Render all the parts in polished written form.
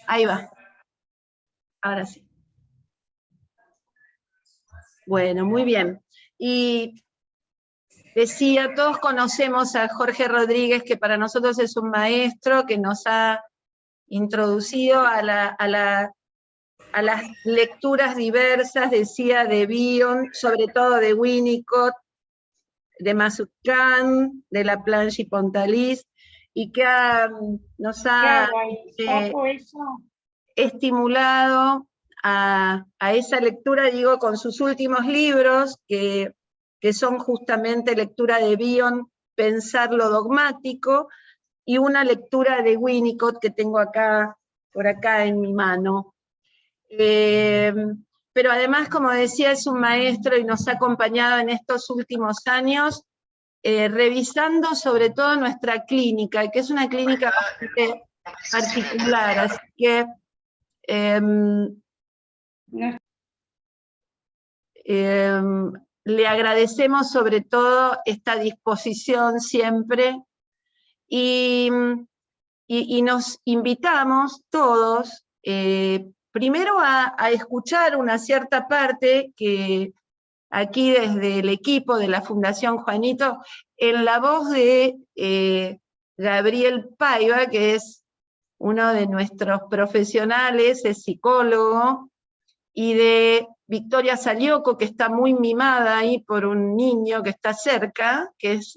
Ahí va, ahora sí. Bueno, muy bien. Y decía, todos conocemos a Jorge Rodríguez, que para nosotros es un maestro que nos ha introducido a las lecturas diversas, decía, de Bion, sobre todo de Winnicott, de Mazzucchelli, de Laplanche y Pontalis, y que nos ha Claro, ahí saco eso. estimulado a esa lectura, digo, con sus últimos libros, que son justamente lectura de Bion, Pensar lo dogmático, y una lectura de Winnicott que tengo acá, por acá en mi mano. Pero además, como decía, es un maestro y nos ha acompañado en estos últimos años, revisando sobre todo nuestra clínica, que es una clínica bastante particular, así que le agradecemos sobre todo esta disposición siempre y nos invitamos todos, primero a escuchar una cierta parte que aquí desde el equipo de la Fundación Juanito, en la voz de Gabriel Paiva, que es uno de nuestros profesionales, es psicólogo, y de Victoria Salioco, que está muy mimada ahí por un niño que está cerca, que es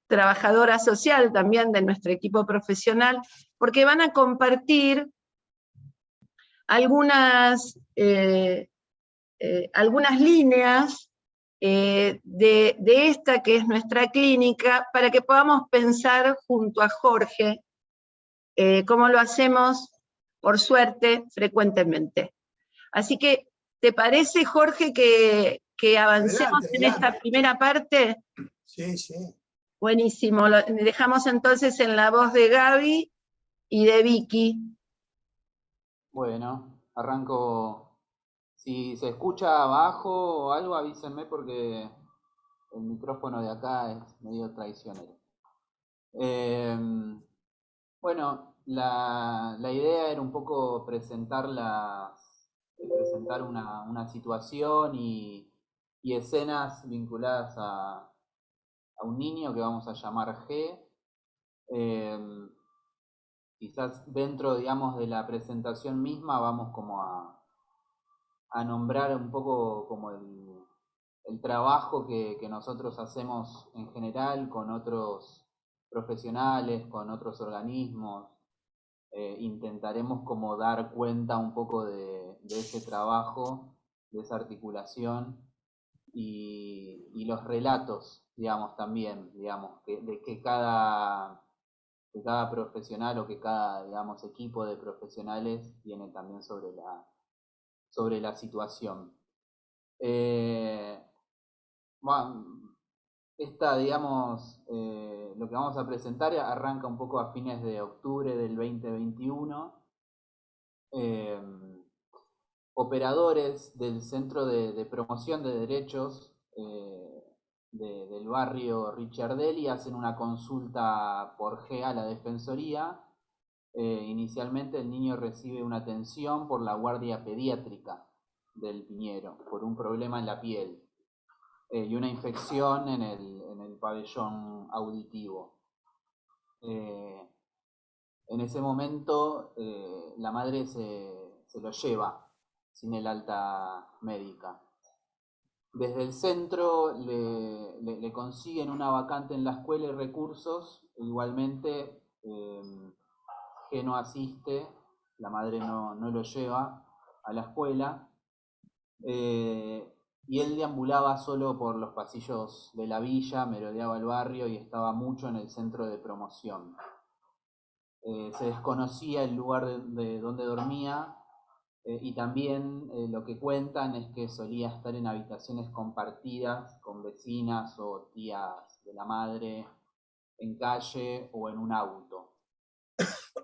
trabajadora social también de nuestro equipo profesional, porque van a compartir algunas líneas de esta que es nuestra clínica, para que podamos pensar junto a Jorge, como lo hacemos, por suerte, frecuentemente. Así que, ¿te parece, Jorge, que avancemos Adelante, en adelante. esta primera parte? Sí, sí. Buenísimo, lo dejamos entonces en la voz de Gaby y de Vicky. Bueno, arranco. Si se escucha abajo o algo, avísenme porque el micrófono de acá es medio traicionero. Bueno, la idea era un poco presentar una situación y escenas vinculadas a un niño que vamos a llamar G. Quizás dentro, digamos, de la presentación misma vamos como a nombrar un poco como el trabajo que nosotros hacemos en general con otros profesionales, con otros organismos. Intentaremos como dar cuenta un poco de ese trabajo, de esa articulación y los relatos, digamos, también, digamos, de que cada profesional o que cada, digamos, equipo de profesionales tiene también sobre la situación. Bueno, digamos, lo que vamos a presentar arranca un poco a fines de octubre del 2021. Operadores del Centro de Promoción de Derechos del barrio Ricciardelli hacen una consulta por G a la Defensoría. Inicialmente el niño recibe una atención por la guardia pediátrica del Piñero, por un problema en la piel y una infección en el pabellón auditivo. En ese momento la madre se lo lleva sin el alta médica. Desde el centro le consiguen una vacante en la escuela y recursos. Igualmente que no asiste, la madre no lo lleva a la escuela, y él deambulaba solo por los pasillos de la villa, merodeaba el barrio y estaba mucho en el centro de promoción. Se desconocía el lugar de donde dormía, y también lo que cuentan es que solía estar en habitaciones compartidas con vecinas o tías de la madre, en calle o en un auto.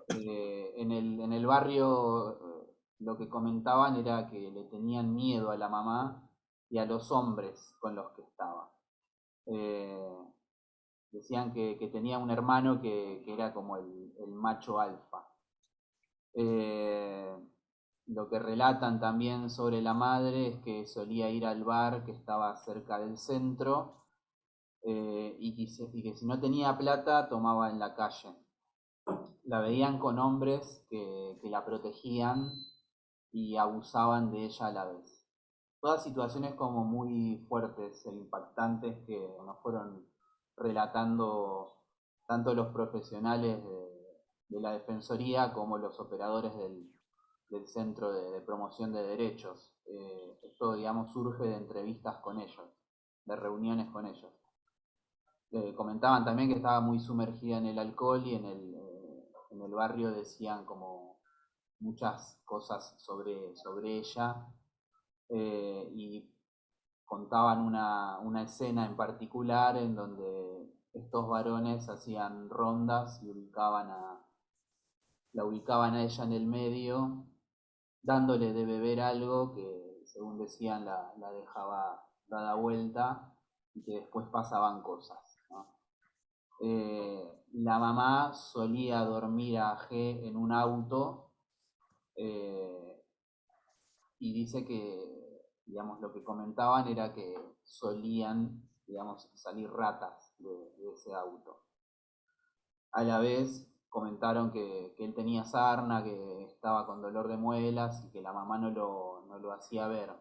En el barrio lo que comentaban era que le tenían miedo a la mamá y a los hombres con los que estaba. Decían que tenía un hermano que era como el macho alfa. Lo que relatan también sobre la madre es que solía ir al bar que estaba cerca del centro, y que si no tenía plata tomaba en la calle. La veían con hombres que la protegían y abusaban de ella a la vez. Todas situaciones como muy fuertes e impactantes que nos fueron relatando tanto los profesionales de la Defensoría como los operadores del Centro de Promoción de Derechos. Esto, digamos, surge de entrevistas con ellos, de reuniones con ellos. Comentaban también que estaba muy sumergida en el alcohol y en el barrio decían como muchas cosas sobre ella, y contaban una escena en particular en donde estos varones hacían rondas y la ubicaban a ella en el medio, dándole de beber algo que, según decían, la dejaba dada vuelta y que después pasaban cosas, ¿no? La mamá solía dormir a G en un auto, y dice que, digamos, lo que comentaban era que solían, digamos, salir ratas de ese auto. A la vez comentaron que él tenía sarna, que estaba con dolor de muelas y que la mamá no lo hacía ver.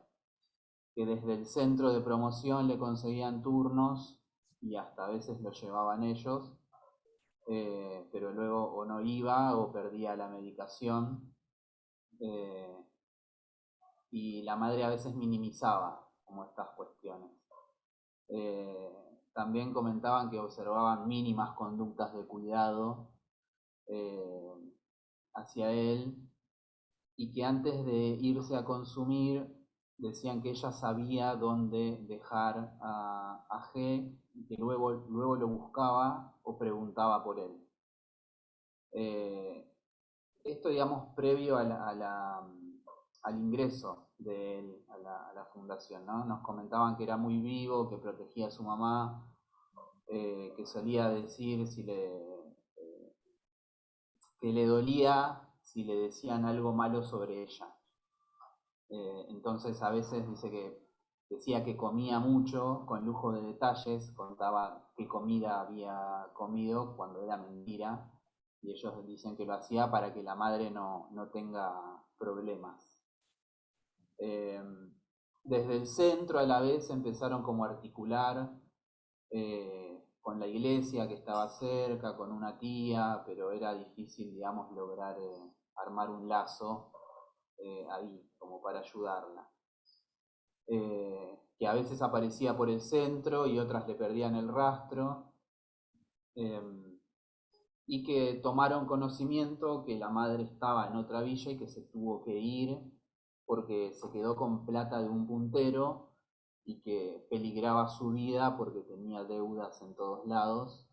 Que desde el centro de promoción le conseguían turnos y hasta a veces lo llevaban ellos, pero luego o no iba o perdía la medicación. Y la madre a veces minimizaba como estas cuestiones. También comentaban que observaban mínimas conductas de cuidado hacia él, y que antes de irse a consumir decían que ella sabía dónde dejar a G y que luego lo buscaba o preguntaba por él. Esto, digamos, previo al ingreso de él a la fundación, ¿no? Nos comentaban que era muy vivo, que protegía a su mamá, que solía decir que le dolía si le decían algo malo sobre ella. Entonces a veces dice que decía que comía mucho, con lujo de detalles, contaba qué comida había comido cuando era mentira, y ellos dicen que lo hacía para que la madre no tenga problemas. Desde el centro a la vez empezaron como a articular con la iglesia que estaba cerca, con una tía, pero era difícil, digamos, lograr armar un lazo ahí como para ayudarla. Que a veces aparecía por el centro y otras le perdían el rastro, y que tomaron conocimiento que la madre estaba en otra villa y que se tuvo que ir porque se quedó con plata de un puntero y que peligraba su vida porque tenía deudas en todos lados,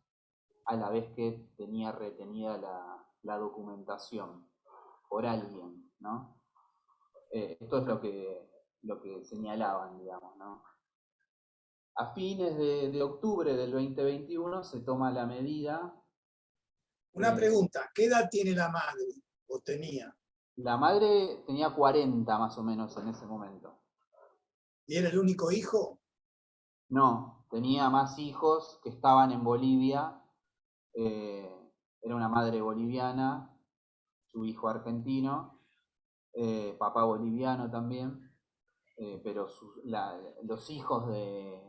a la vez que tenía retenida la documentación por alguien, ¿no? Esto es lo que señalaban, digamos, ¿no? A fines de octubre del 2021 se toma la medida. Una pregunta, ¿qué edad tiene la madre o tenía? La madre tenía 40 más o menos en ese momento. ¿Y era el único hijo? No, tenía más hijos que estaban en Bolivia. Era una madre boliviana, su hijo argentino, papá boliviano también, pero los hijos de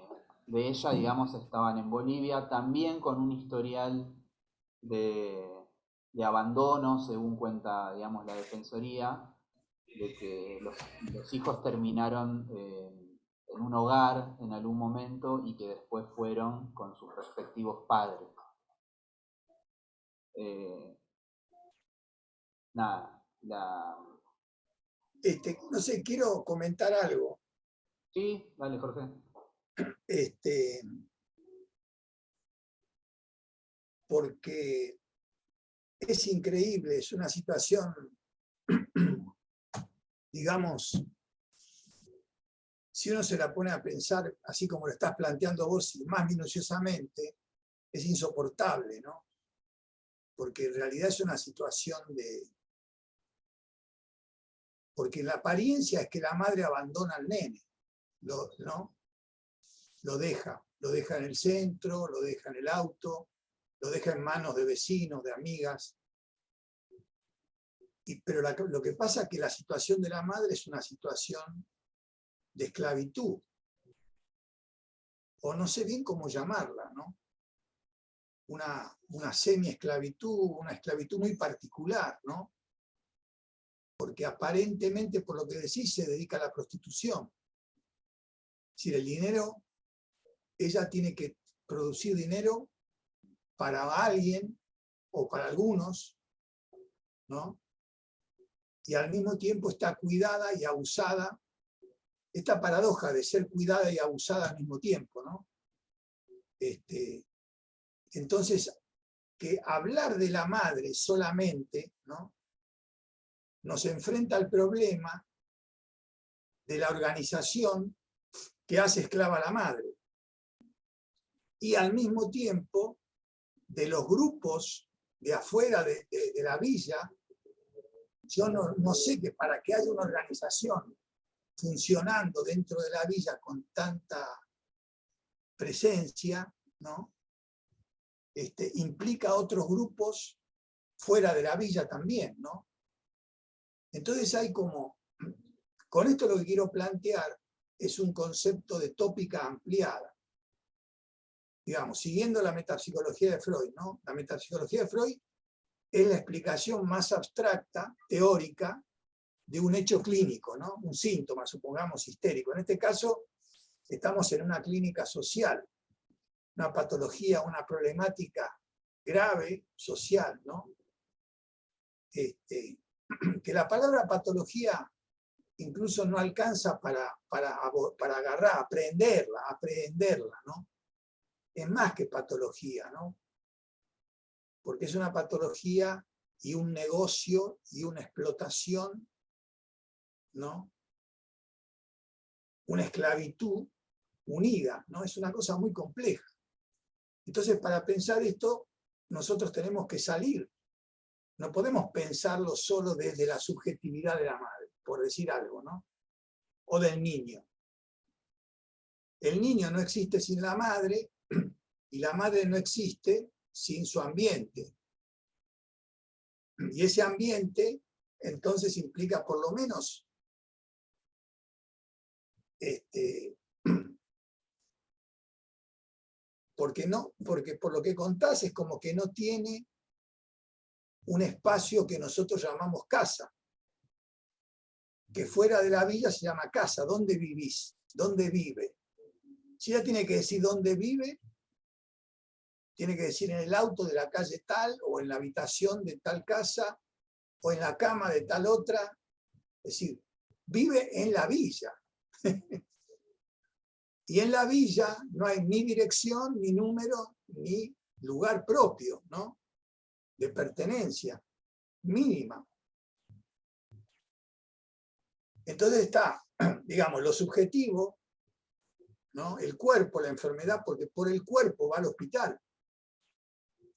ella, digamos, estaban en Bolivia, también con un historial de abandono, según cuenta, digamos, la Defensoría, de que los hijos terminaron en un hogar en algún momento y que después fueron con sus respectivos padres. Nada, no sé, quiero comentar algo. Sí, dale, Jorge. Porque es increíble, es una situación, digamos, si uno se la pone a pensar, así como lo estás planteando vos, y más minuciosamente, es insoportable, ¿no? Porque en realidad es una situación Porque la apariencia es que la madre abandona al nene, ¿no? Lo deja en el centro, lo deja en el auto, lo deja en manos de vecinos, de amigas. Pero lo que pasa es que la situación de la madre es una situación de esclavitud, o no sé bien cómo llamarla, ¿no? Una semi-esclavitud, una esclavitud muy particular, ¿no? Porque aparentemente, por lo que decís, se dedica a la prostitución. Es decir, el dinero, ella tiene que producir dinero para alguien o para algunos, ¿no? Y al mismo tiempo está cuidada y abusada. Esta paradoja de ser cuidada y abusada al mismo tiempo, ¿no? Entonces, que hablar de la madre solamente, ¿no?, nos enfrenta al problema de la organización que hace esclava a la madre. Y al mismo tiempo, de los grupos de afuera de la villa. Yo no sé que para que haya una organización funcionando dentro de la villa con tanta presencia, ¿no?, implica otros grupos fuera de la villa también, ¿no? Entonces hay como, con esto lo que quiero plantear es un concepto de tópica ampliada. Digamos, siguiendo la metapsicología de Freud, ¿no? La metapsicología de Freud es la explicación más abstracta, teórica, de un hecho clínico, ¿no? Un síntoma, supongamos, histérico. En este caso, estamos en una clínica social, una patología, una problemática grave, social, ¿no? Que la palabra patología incluso no alcanza para agarrar, aprehenderla, ¿no? Es más que patología, ¿no? Porque es una patología y un negocio y una explotación, ¿no? Una esclavitud unida, ¿no? Es una cosa muy compleja. Entonces, para pensar esto, nosotros tenemos que salir. No podemos pensarlo solo desde la subjetividad de la madre, por decir algo, ¿no? O del niño. El niño no existe sin la madre y la madre no existe sin su ambiente. Y ese ambiente, entonces, implica por lo menos porque por lo que contás es como que no tiene un espacio que nosotros llamamos casa, que fuera de la villa se llama casa. ¿Dónde vivís? ¿Dónde vive? Si ella tiene que decir dónde vive, tiene que decir en el auto de la calle tal, o en la habitación de tal casa, o en la cama de tal otra. Es decir, vive en la villa. Y en la villa no hay ni dirección, ni número, ni lugar propio, ¿no?, de pertenencia mínima. Entonces está, digamos, lo subjetivo, ¿no?, el cuerpo, la enfermedad, porque por el cuerpo va al hospital,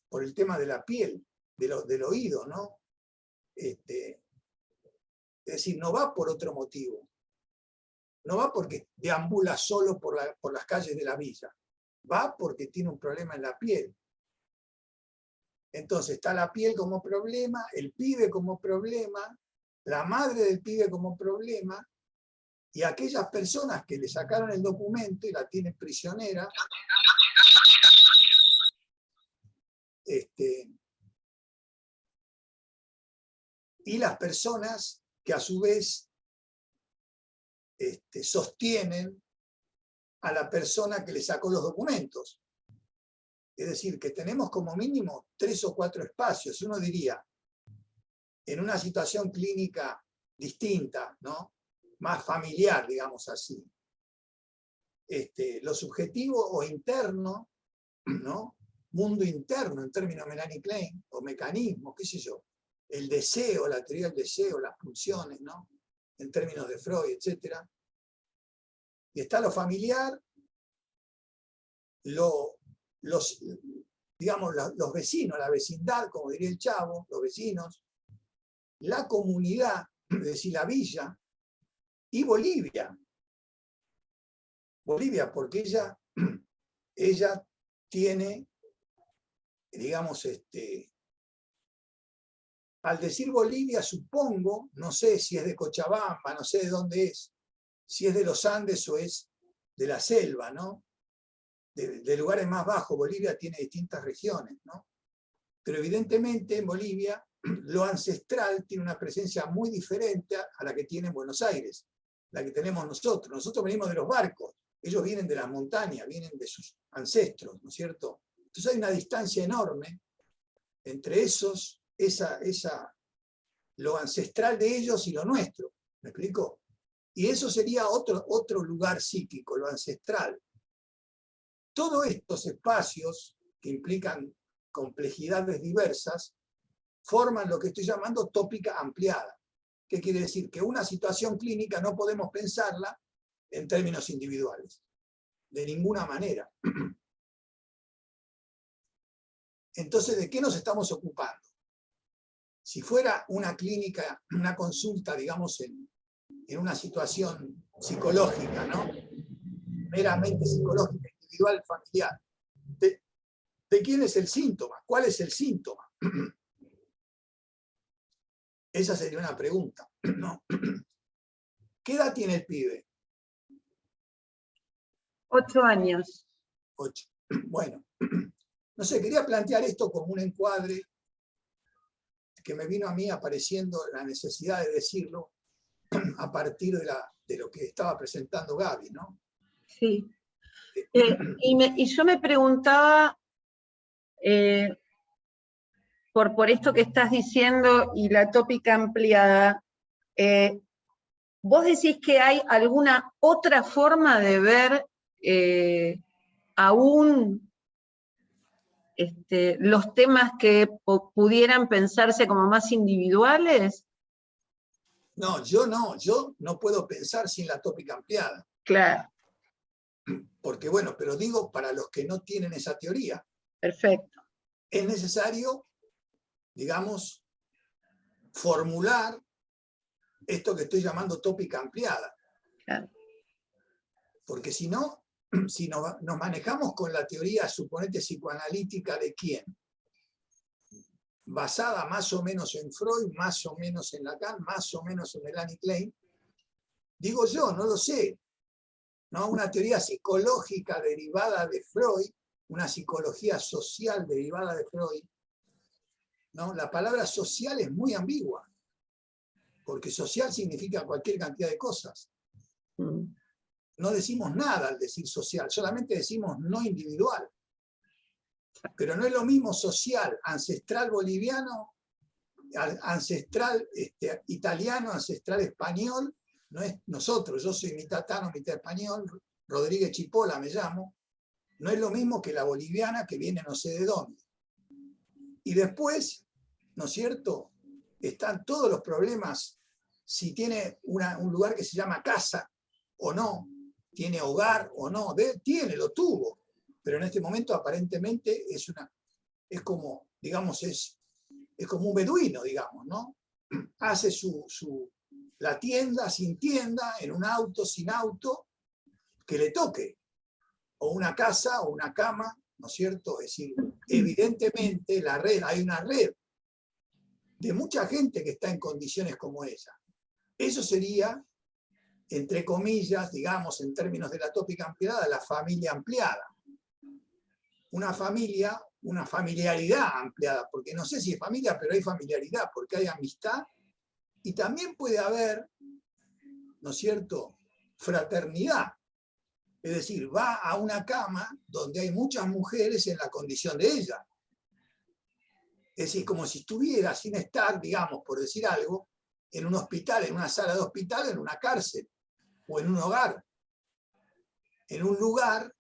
por el tema de la piel, del oído, ¿no? Es decir, no va por otro motivo. No va porque deambula solo por las calles de la villa. Va porque tiene un problema en la piel. Entonces está la piel como problema, el pibe como problema, la madre del pibe como problema, y aquellas personas que le sacaron el documento y la tienen prisionera, y las personas que a su vez sostienen a la persona que le sacó los documentos. Es decir, que tenemos como mínimo 3 o 4 espacios. Uno diría, en una situación clínica distinta, ¿no?, más familiar, digamos así, lo subjetivo o interno, ¿no?, mundo interno en términos de Melanie Klein, o mecanismos, qué sé yo, el deseo, la teoría del deseo, las pulsiones, ¿no?, en términos de Freud, etc. Y está lo familiar, digamos, los vecinos, la vecindad, como diría el Chavo, los vecinos, la comunidad, es decir, la villa, y Bolivia. Bolivia, porque ella tiene, digamos, al decir Bolivia, supongo, no sé si es de Cochabamba, no sé de dónde es, si es de los Andes o es de la selva, ¿no? De lugares más bajos. Bolivia tiene distintas regiones, ¿no? Pero evidentemente en Bolivia lo ancestral tiene una presencia muy diferente a la que tiene en Buenos Aires, la que tenemos nosotros. Nosotros venimos de los barcos, ellos vienen de las montañas, vienen de sus ancestros, ¿no es cierto? Entonces hay una distancia enorme entre lo ancestral de ellos y lo nuestro. ¿Me explico? Y eso sería otro lugar psíquico, lo ancestral. Todos estos espacios que implican complejidades diversas forman lo que estoy llamando tópica ampliada. ¿Qué quiere decir? Que una situación clínica no podemos pensarla en términos individuales, de ninguna manera. Entonces, ¿de qué nos estamos ocupando? Si fuera una clínica, una consulta, digamos, en una situación psicológica, ¿no? Meramente psicológica, individual, familiar, ¿de quién es el síntoma? ¿Cuál es el síntoma? Esa sería una pregunta, ¿no? ¿Qué edad tiene el pibe? 8 años. 8. Bueno, no sé, quería plantear esto como un encuadre que me vino a mí apareciendo la necesidad de decirlo a partir de lo que estaba presentando Gaby, ¿no? Sí. Y yo me preguntaba, por esto que estás diciendo y la tópica ampliada, ¿vos decís que hay alguna otra forma de ver aún los temas que pudieran pensarse como más individuales? No, yo no puedo pensar sin la tópica ampliada. Claro. Porque bueno, pero digo para los que no tienen esa teoría. Perfecto. Es necesario, digamos, formular esto que estoy llamando tópica ampliada. Claro. Porque si no, si nos manejamos con la teoría, suponete, psicoanalítica de quién, basada más o menos en Freud, más o menos en Lacan, más o menos en Melanie Klein, digo yo, no lo sé, ¿no? Una teoría psicológica derivada de Freud, una psicología social derivada de Freud, ¿no? La palabra social es muy ambigua, porque social significa cualquier cantidad de cosas. No decimos nada al decir social, solamente decimos no individual. Pero no es lo mismo social, ancestral boliviano, ancestral italiano, ancestral español, no es nosotros, yo soy mitad tano, mitad español, Rodríguez Chipola me llamo, no es lo mismo que la boliviana que viene no sé de dónde. Y después, ¿no es cierto?, están todos los problemas, si tiene un lugar que se llama casa o no, tiene hogar o no, lo tuvo, pero en este momento aparentemente es como, digamos, es como un beduino, digamos, ¿no? Hace la tienda sin tienda, en un auto sin auto, que le toque, o una casa o una cama, ¿no es cierto? Es decir, evidentemente hay una red de mucha gente que está en condiciones como ella. Eso sería, entre comillas, digamos, en términos de la tópica ampliada, la familia ampliada. Una familia, una familiaridad ampliada, porque no sé si es familia, pero hay familiaridad, porque hay amistad, y también puede haber, ¿no es cierto?, fraternidad. Es decir, va a una cama donde hay muchas mujeres en la condición de ella. Es decir, como si estuviera, sin estar, digamos, por decir algo, en un hospital, en una sala de hospital, en una cárcel, o en un hogar, en un lugar,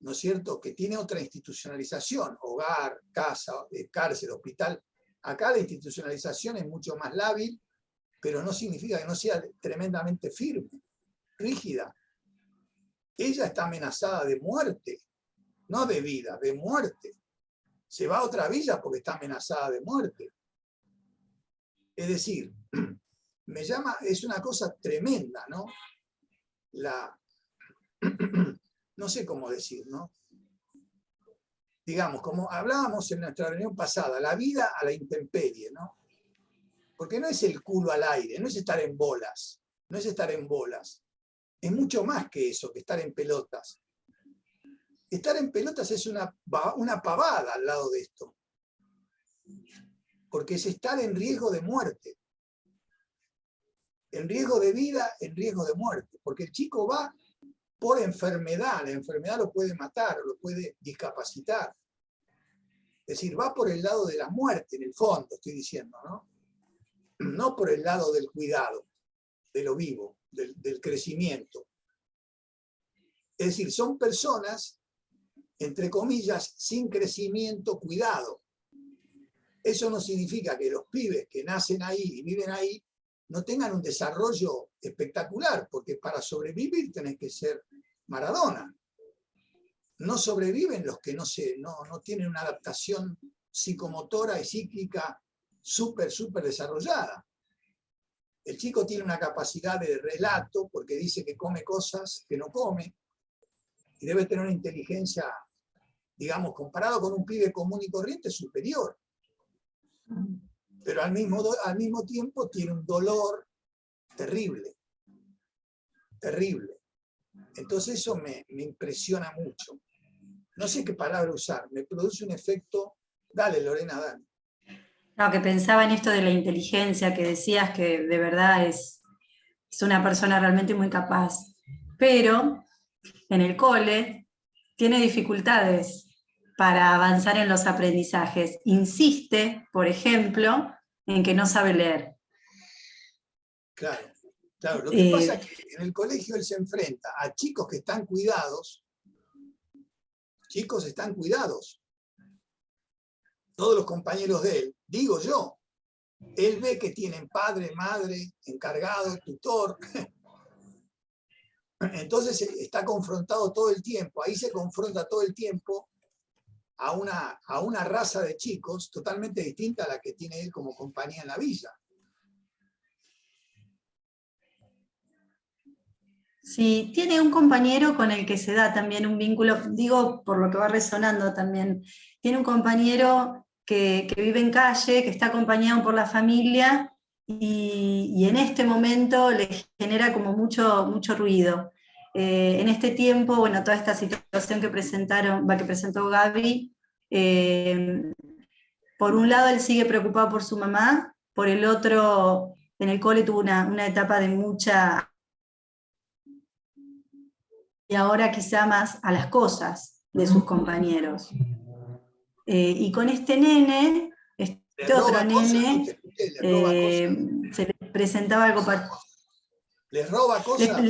¿no es cierto?, que tiene otra institucionalización, hogar, casa, cárcel, hospital. Acá la institucionalización es mucho más lábil, pero no significa que no sea tremendamente firme, rígida. Ella está amenazada de muerte, no de vida, de muerte. Se va a otra villa porque está amenazada de muerte. Es decir, es una cosa tremenda, ¿no? No sé cómo decir, ¿no? Digamos, como hablábamos en nuestra reunión pasada, la vida a la intemperie, ¿no? Porque no es el culo al aire, no es estar en bolas, no es estar en bolas. Es mucho más que eso, que estar en pelotas. Estar en pelotas es una pavada al lado de esto. Porque es estar en riesgo de muerte. En riesgo de vida, en riesgo de muerte. Porque el chico va por enfermedad, la enfermedad lo puede matar, lo puede discapacitar. Es decir, va por el lado de la muerte, en el fondo, estoy diciendo, ¿no? No por el lado del cuidado, de lo vivo, del crecimiento. Es decir, son personas, entre comillas, sin crecimiento, cuidado. Eso no significa que los pibes que nacen ahí y viven ahí no tengan un desarrollo espectacular, porque para sobrevivir tenés que ser Maradona. No sobreviven los que no tienen una adaptación psicomotora y psíquica súper desarrollada. El chico tiene una capacidad de relato porque dice que come cosas que no come y debe tener una inteligencia, digamos, comparado con un pibe común y corriente, superior. Pero al mismo tiempo tiene un dolor terrible, terrible. Entonces eso me impresiona mucho. No sé qué palabra usar, me produce un efecto. Dale, Lorena, dale. No, que pensaba en esto de la inteligencia, que decías que de verdad es una persona realmente muy capaz, pero en el cole tiene dificultades para avanzar en los aprendizajes. Insiste, por ejemplo, en que no sabe leer. Claro. Lo que pasa es que en el colegio él se enfrenta a chicos que están cuidados. Chicos están cuidados. Todos los compañeros de él, digo yo, él ve que tienen padre, madre, encargado, tutor. Entonces está confrontado todo el tiempo. Ahí se confronta todo el tiempo a una raza de chicos totalmente distinta a la que tiene él como compañía en la villa. Sí, tiene un compañero con el que se da también un vínculo, digo por lo que va resonando también, tiene un compañero que vive en calle, que está acompañado por la familia y en este momento le genera como mucho ruido. En este tiempo, bueno, toda esta situación que presentó Gaby, por un lado él sigue preocupado por su mamá, por el otro en el cole tuvo una etapa de mucha... y ahora quizá más a las cosas de sus compañeros. Y con este nene, este otro nene, se le presentaba algo para... ¿Les roba cosas?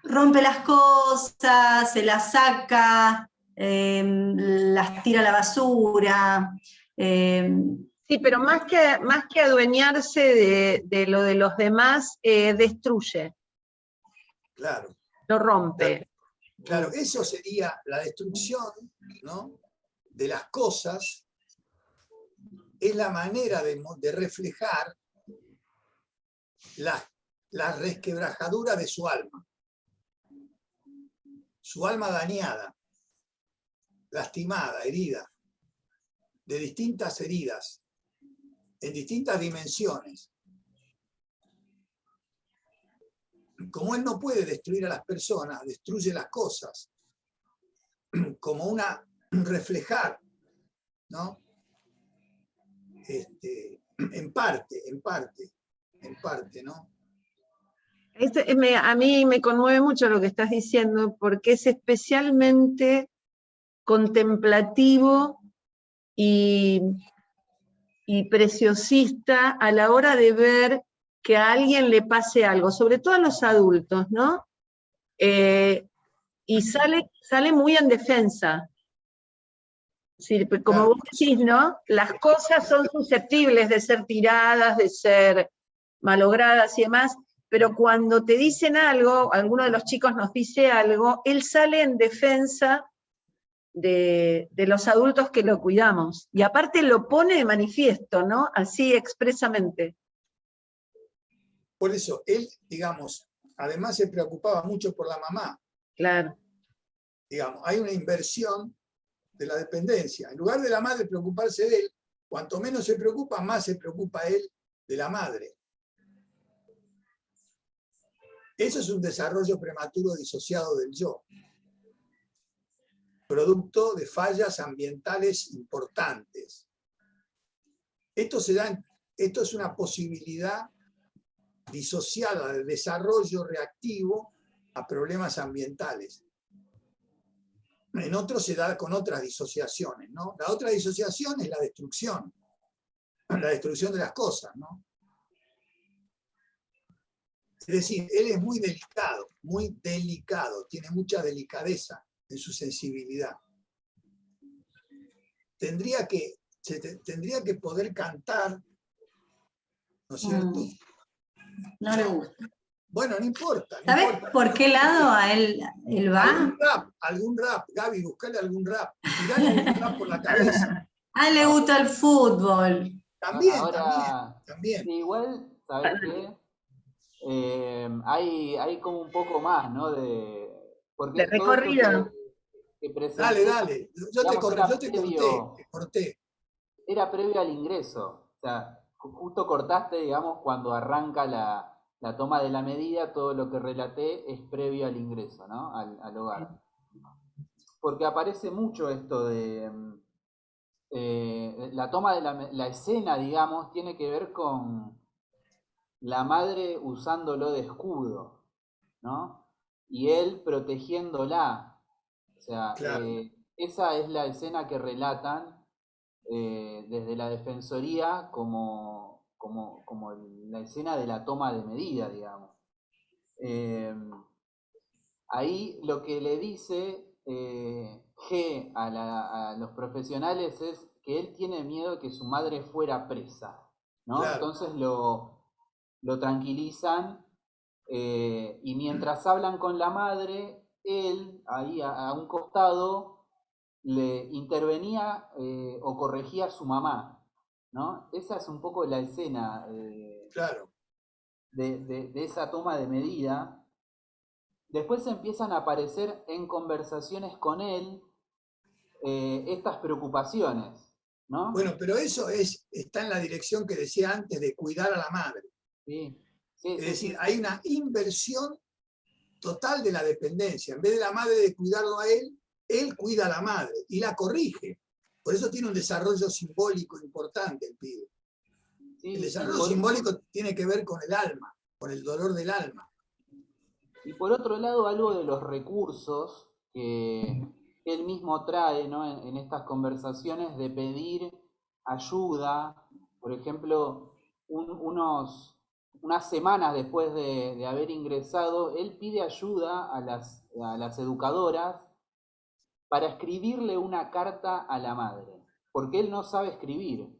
Rompe las cosas, se las saca, las tira a la basura. Sí, pero más que adueñarse de lo de los demás, destruye. Claro. Lo rompe. Claro, eso sería la destrucción, ¿no?, de las cosas. Es la manera de reflejar la resquebrajadura de su alma. Su alma dañada, lastimada, herida, de distintas heridas, en distintas dimensiones. Como él no puede destruir a las personas, destruye las cosas, como una reflejar, ¿no? En parte, ¿no? A mí me conmueve mucho lo que estás diciendo, porque es especialmente contemplativo y preciosista a la hora de ver que a alguien le pase algo, sobre todo a los adultos, ¿no? Y sale muy en defensa. Sí, como vos decís, ¿no? Las cosas son susceptibles de ser tiradas, de ser malogradas y demás, pero cuando te dicen algo, alguno de los chicos nos dice algo, él sale en defensa de los adultos que lo cuidamos. Y aparte lo pone de manifiesto, ¿no? Así expresamente. Por eso, él, digamos, además se preocupaba mucho por la mamá. Claro. Digamos, hay una inversión de la dependencia. En lugar de la madre preocuparse de él, cuanto menos se preocupa, más se preocupa él de la madre. Eso es un desarrollo prematuro disociado del yo, producto de fallas ambientales importantes. Esto es una posibilidad disociada de desarrollo reactivo a problemas ambientales. En otros se da con otras disociaciones, ¿no? La otra disociación es la destrucción de las cosas, ¿no? Es decir, él es muy delicado, tiene mucha delicadeza en su sensibilidad. Tendría que poder cantar, ¿no es cierto? No le gusta. Bueno, no importa. ¿Sabes por qué lado a él va? Algún rap, Gaby, buscale algún rap. Tirale algún rap por la cabeza. A él le gusta el fútbol. También. Sí, igual, ¿sabes qué? Hay como un poco más, ¿no? Porque de recorrido. que presenté, Dale. Yo te corté. Era previo al ingreso. O sea, justo cortaste, digamos, cuando arranca la toma de la medida, todo lo que relaté es previo al ingreso, ¿no? Al hogar. Porque aparece mucho esto de la toma de la escena, digamos, tiene que ver con la madre usándolo de escudo, ¿no? Y él protegiéndola. O sea, Claro. esa es la escena que relatan desde la defensoría como la escena de la toma de medida, digamos. Ahí lo que le dice G a los profesionales es que él tiene miedo de que su madre fuera presa, ¿no? Claro. Entonces lo tranquilizan y mientras hablan con la madre, él ahí a un costado le intervenía o corregía a su mamá, ¿no? Esa es un poco la escena Claro. de esa toma de medida. Después empiezan a aparecer en conversaciones con él estas preocupaciones, ¿no? Bueno, pero eso está en la dirección que decía antes de cuidar a la madre. Sí. Es decir, hay una inversión total de la dependencia. En vez de la madre de cuidarlo a él cuida a la madre y la corrige. Por eso tiene un desarrollo simbólico importante el pibe. Sí, el desarrollo simbólico tiene que ver con el alma, con el dolor del alma. Y por otro lado, algo de los recursos que él mismo trae, ¿no? en estas conversaciones de pedir ayuda, por ejemplo, unas semanas después de haber ingresado, él pide ayuda a las educadoras para escribirle una carta a la madre, porque él no sabe escribir.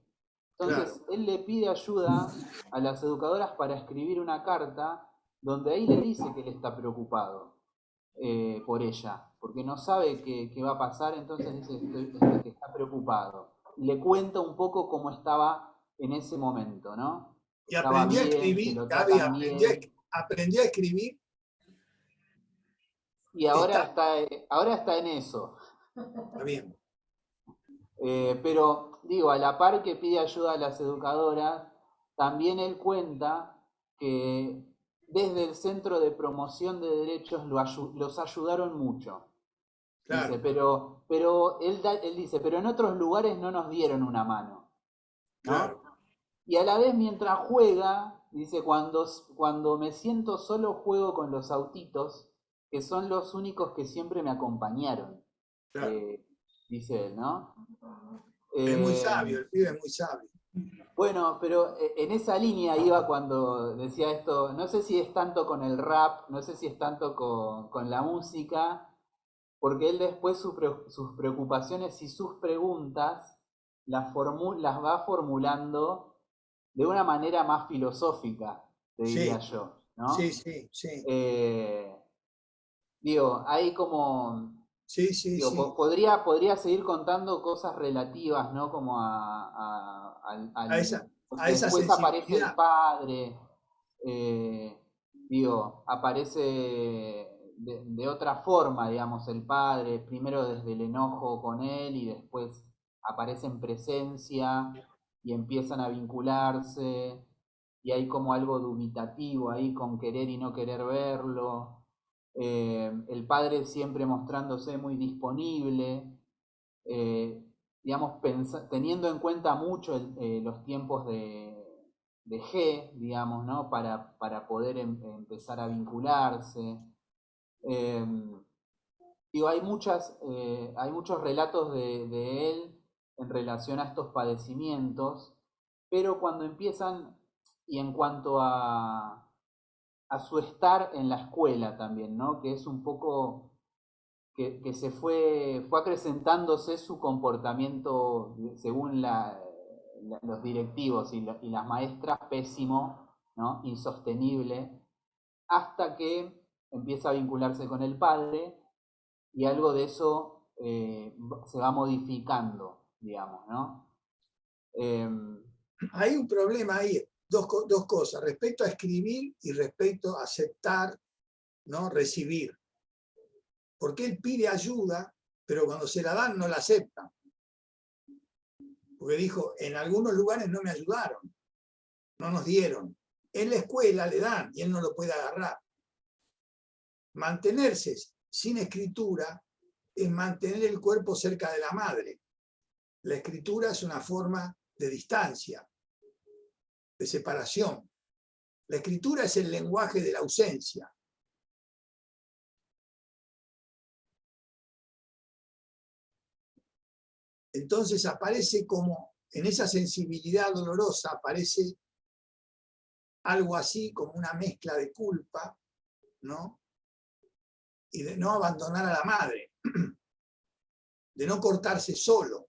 Entonces, Claro. él le pide ayuda a las educadoras para escribir una carta donde ahí le dice que él está preocupado por ella, porque no sabe qué va a pasar, entonces dice que está preocupado. Y le cuenta un poco cómo estaba en ese momento, ¿no? Y Estaba aprendí a bien, escribir, que lo Gaby, tratan bien. aprendí a escribir. Y ahora está en eso. Está bien. Pero digo, a la par que pide ayuda a las educadoras, también él cuenta que desde el Centro de Promoción de Derechos los ayudaron mucho. Claro. Dice, pero él dice, pero en otros lugares no nos dieron una mano, ¿no? Claro. Y a la vez mientras juega, dice, cuando me siento solo juego con los autitos, que son los únicos que siempre me acompañaron. Claro. Dice él, ¿no? Es muy sabio, el pibe es muy sabio. Bueno, pero en esa línea iba cuando decía esto, no sé si es tanto con el rap, no sé si es tanto con la música, porque él después sus preocupaciones y sus preguntas las va formulando de una manera más filosófica, te diría yo, ¿no? Sí. Digo, hay como... Sí. Podría seguir contando cosas relativas, ¿no? Como a esa después aparece el sensibilidad. padre. digo, aparece de otra forma, digamos, el padre, primero desde el enojo con él y después aparece en presencia y empiezan a vincularse y hay como algo dubitativo ahí con querer y no querer verlo. El padre siempre mostrándose muy disponible, digamos, teniendo en cuenta mucho los tiempos de G, digamos, ¿no? Para poder empezar a vincularse. Digo, hay muchos relatos de él en relación a estos padecimientos, pero cuando empiezan, y en cuanto a su estar en la escuela también, ¿no? Que es un poco que se fue acrecentándose su comportamiento según los directivos y las maestras, pésimo, ¿no? Insostenible, hasta que empieza a vincularse con el padre y algo de eso se va modificando, digamos, ¿no? Hay un problema ahí, dos cosas, respecto a escribir y respecto a aceptar, ¿no? Recibir. Porque él pide ayuda, pero cuando se la dan no la aceptan. Porque dijo, en algunos lugares no me ayudaron, no nos dieron. En la escuela le dan y él no lo puede agarrar. Mantenerse sin escritura es mantener el cuerpo cerca de la madre. La escritura es una forma de distancia, de separación. La escritura es el lenguaje de la ausencia. Entonces aparece como, en esa sensibilidad dolorosa, aparece algo así como una mezcla de culpa, ¿no? Y de no abandonar a la madre, de no cortarse solo.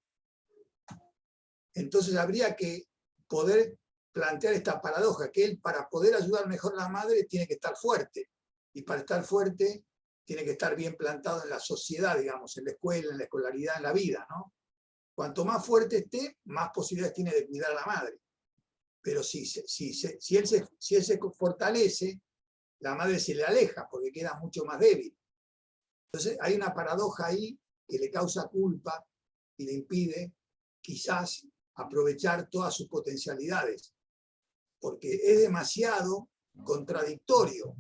Entonces habría que poder plantear esta paradoja, que él para poder ayudar mejor a la madre tiene que estar fuerte, y para estar fuerte tiene que estar bien plantado en la sociedad, digamos, en la escuela, en la escolaridad, en la vida, ¿no? Cuanto más fuerte esté, más posibilidades tiene de cuidar a la madre. Pero si él se fortalece, la madre se le aleja porque queda mucho más débil. Entonces hay una paradoja ahí que le causa culpa y le impide quizás aprovechar todas sus potencialidades, porque es demasiado contradictorio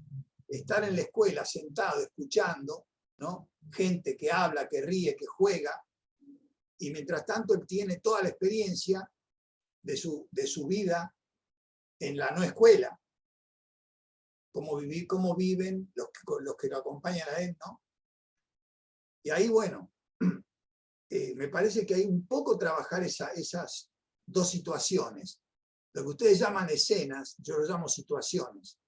estar en la escuela sentado, escuchando, ¿no? Gente que habla, que ríe, que juega, y mientras tanto él tiene toda la experiencia de su vida en la no escuela, cómo viven los que lo acompañan a él, ¿no? Y ahí, bueno, me parece que hay un poco trabajar esas dos situaciones. Lo que ustedes llaman escenas, yo lo llamo situaciones,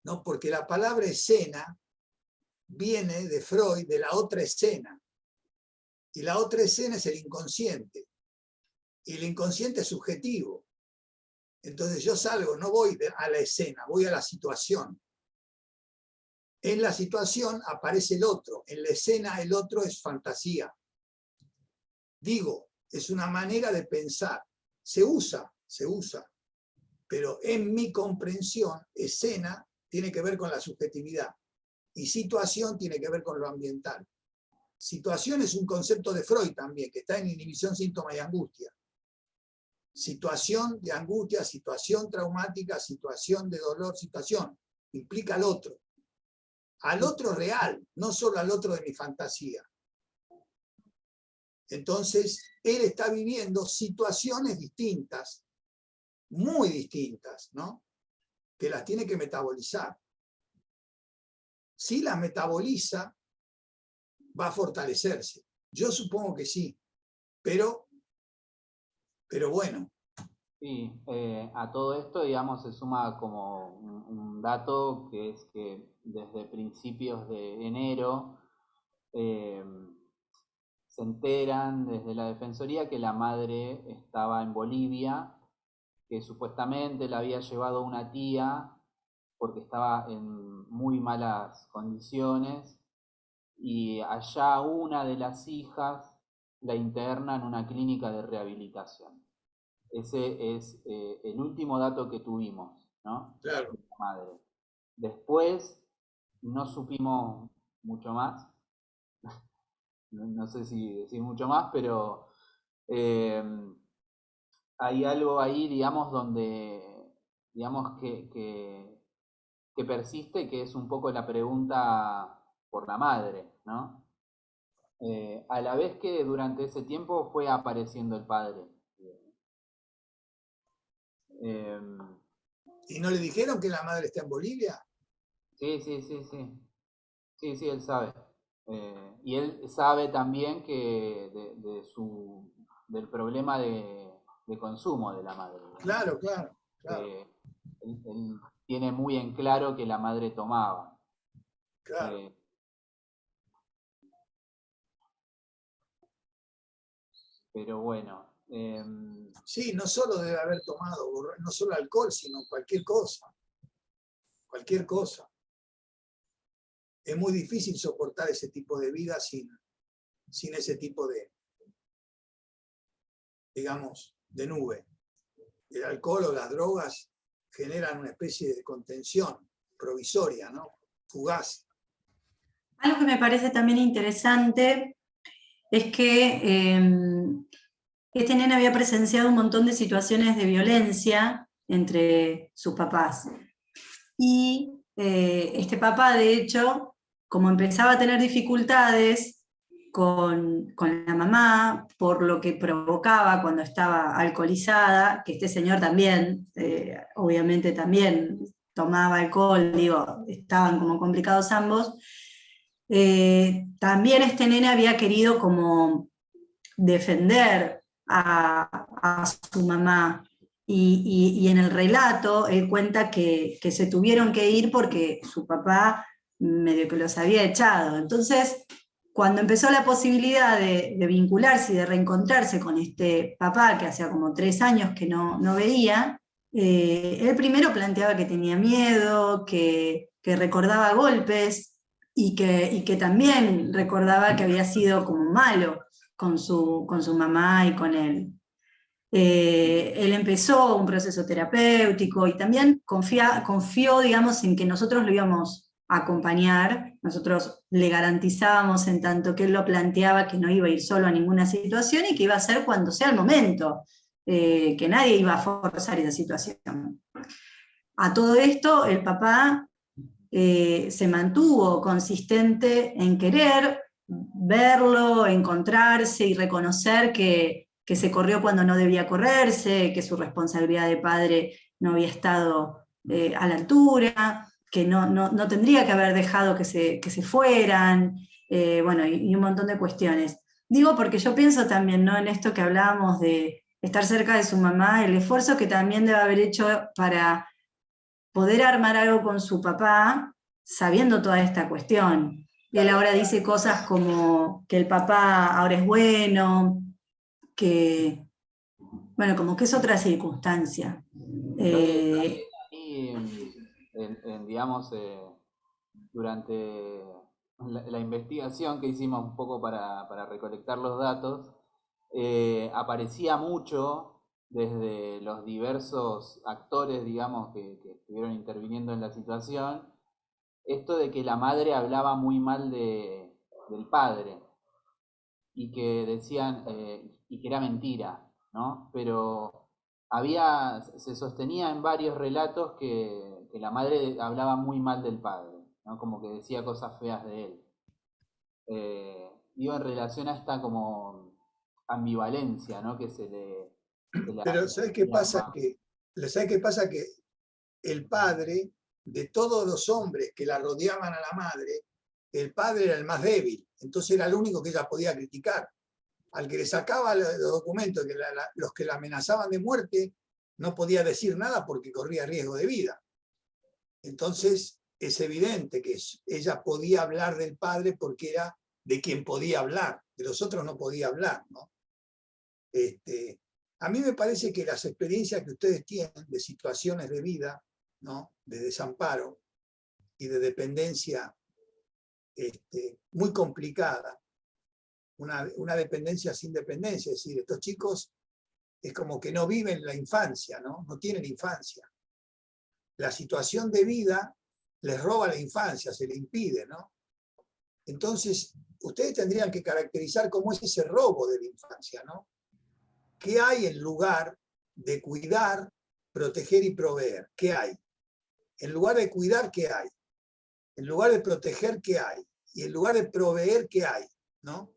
¿no? Porque la palabra escena viene de Freud, de la otra escena. Y la otra escena es el inconsciente. Y el inconsciente es subjetivo. Entonces yo salgo, no voy a la escena, voy a la situación. En la situación aparece el otro, en la escena el otro es fantasía. Digo, es una manera de pensar. Se usa, pero en mi comprensión, escena tiene que ver con la subjetividad y situación tiene que ver con lo ambiental. Situación es un concepto de Freud también, que está en inhibición, síntoma y angustia. Situación de angustia, situación traumática, situación de dolor, situación. Implica al otro real, no solo al otro de mi fantasía. Entonces, él está viviendo situaciones distintas, muy distintas, ¿no? Que las tiene que metabolizar. Si las metaboliza, va a fortalecerse. Yo supongo que sí, pero bueno. Sí, a todo esto, digamos, se suma como un dato que es que desde principios de enero se enteran desde la Defensoría que la madre estaba en Bolivia, que supuestamente la había llevado una tía porque estaba en muy malas condiciones y allá una de las hijas la interna en una clínica de rehabilitación. Ese es el último dato que tuvimos. ¿no? Claro. De la madre. Después no supimos mucho más. No sé si decir mucho más, pero hay algo ahí, digamos, donde, digamos, que persiste, que es un poco la pregunta por la madre, ¿no? A la vez que durante ese tiempo fue apareciendo el padre. ¿Y no le dijeron que la madre está en Bolivia? Sí. Sí, él sabe. Y él sabe también que del problema de consumo de la madre, ¿no? Claro. Él tiene muy en claro que la madre tomaba. Claro. Pero bueno. Sí, no solo debe haber tomado, no solo alcohol, sino cualquier cosa. Cualquier cosa. Es muy difícil soportar ese tipo de vida sin ese tipo de, digamos, de nube. El alcohol o las drogas generan una especie de contención provisoria, ¿no? Fugaz. Algo que me parece también interesante es que este nene había presenciado un montón de situaciones de violencia entre sus papás. Y este papá, de hecho, como empezaba a tener dificultades con la mamá, por lo que provocaba cuando estaba alcoholizada, que este señor también, obviamente también tomaba alcohol, digo, estaban como complicados ambos, también este nene había querido como defender a su mamá. Y en el relato él cuenta que se tuvieron que ir porque su papá medio que los había echado. Entonces, cuando empezó la posibilidad de vincularse y de reencontrarse con este papá, que hacía como 3 años que no veía, él primero planteaba que tenía miedo, que recordaba golpes y que también recordaba que había sido como malo con su mamá y con él. Él empezó un proceso terapéutico y también confió, digamos, en que nosotros lo íbamos a acompañar, nosotros le garantizábamos en tanto que él lo planteaba que no iba a ir solo a ninguna situación y que iba a ser cuando sea el momento, que nadie iba a forzar esa situación. A todo esto, el papá se mantuvo consistente en querer verlo, encontrarse y reconocer que se corrió cuando no debía correrse, que su responsabilidad de padre no había estado a la altura, que no tendría que haber dejado que se fueran, bueno, y un montón de cuestiones. Digo porque yo pienso también, ¿no?, en esto que hablábamos de estar cerca de su mamá, el esfuerzo que también debe haber hecho para poder armar algo con su papá sabiendo toda esta cuestión. Y él ahora dice cosas como que el papá ahora es bueno, que, bueno, como que es otra circunstancia. Digamos, durante la investigación que hicimos un poco para recolectar los datos, aparecía mucho desde los diversos actores, digamos, que estuvieron interviniendo en la situación, esto de que la madre hablaba muy mal del padre y que decían, y que era mentira, ¿no? Pero se sostenía en varios relatos que la madre hablaba muy mal del padre, ¿no? Como que decía cosas feas de él. Digo, en relación a esta como ambivalencia, ¿no?, que se le Pero ¿sabes qué pasa? ¿Sabes qué pasa? Que el padre, de todos los hombres que la rodeaban a la madre, el padre era el más débil, entonces era el único que ella podía criticar. Al que le sacaba los documentos, los que la amenazaban de muerte, no podía decir nada porque corría riesgo de vida. Entonces es evidente que ella podía hablar del padre porque era de quien podía hablar, de los otros no podía hablar, ¿no? A mí me parece que las experiencias que ustedes tienen de situaciones de vida, ¿no?, de desamparo y de dependencia muy complicada, una dependencia sin dependencia, es decir, estos chicos es como que no viven la infancia, ¿no? No tienen infancia. la situación de vida les roba la infancia, se le impide, ¿no? Entonces, ustedes tendrían que caracterizar cómo es ese robo de la infancia, ¿no? ¿Qué hay en lugar de cuidar, proteger y proveer? ¿Qué hay? En lugar de cuidar, ¿qué hay? En lugar de proteger, ¿qué hay? Y en lugar de proveer, ¿qué hay? ¿No?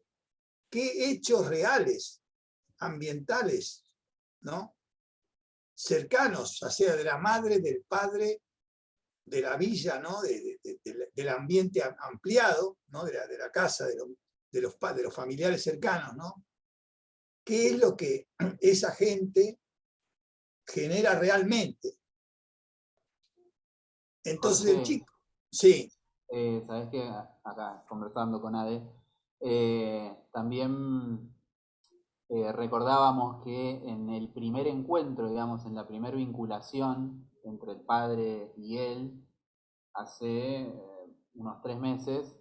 ¿Qué hechos reales, ambientales, ¿no? cercanos, ya sea de la madre, del padre, de la villa, ¿no? Del ambiente ampliado, ¿no? de la casa, de los familiares cercanos, ¿no? ¿Qué es lo que esa gente genera realmente? Entonces Jorge, el chico, sí, sabes que acá conversando con Ade, también recordábamos que en el primer encuentro, digamos, en la primera vinculación entre el padre y él, hace unos 3 meses,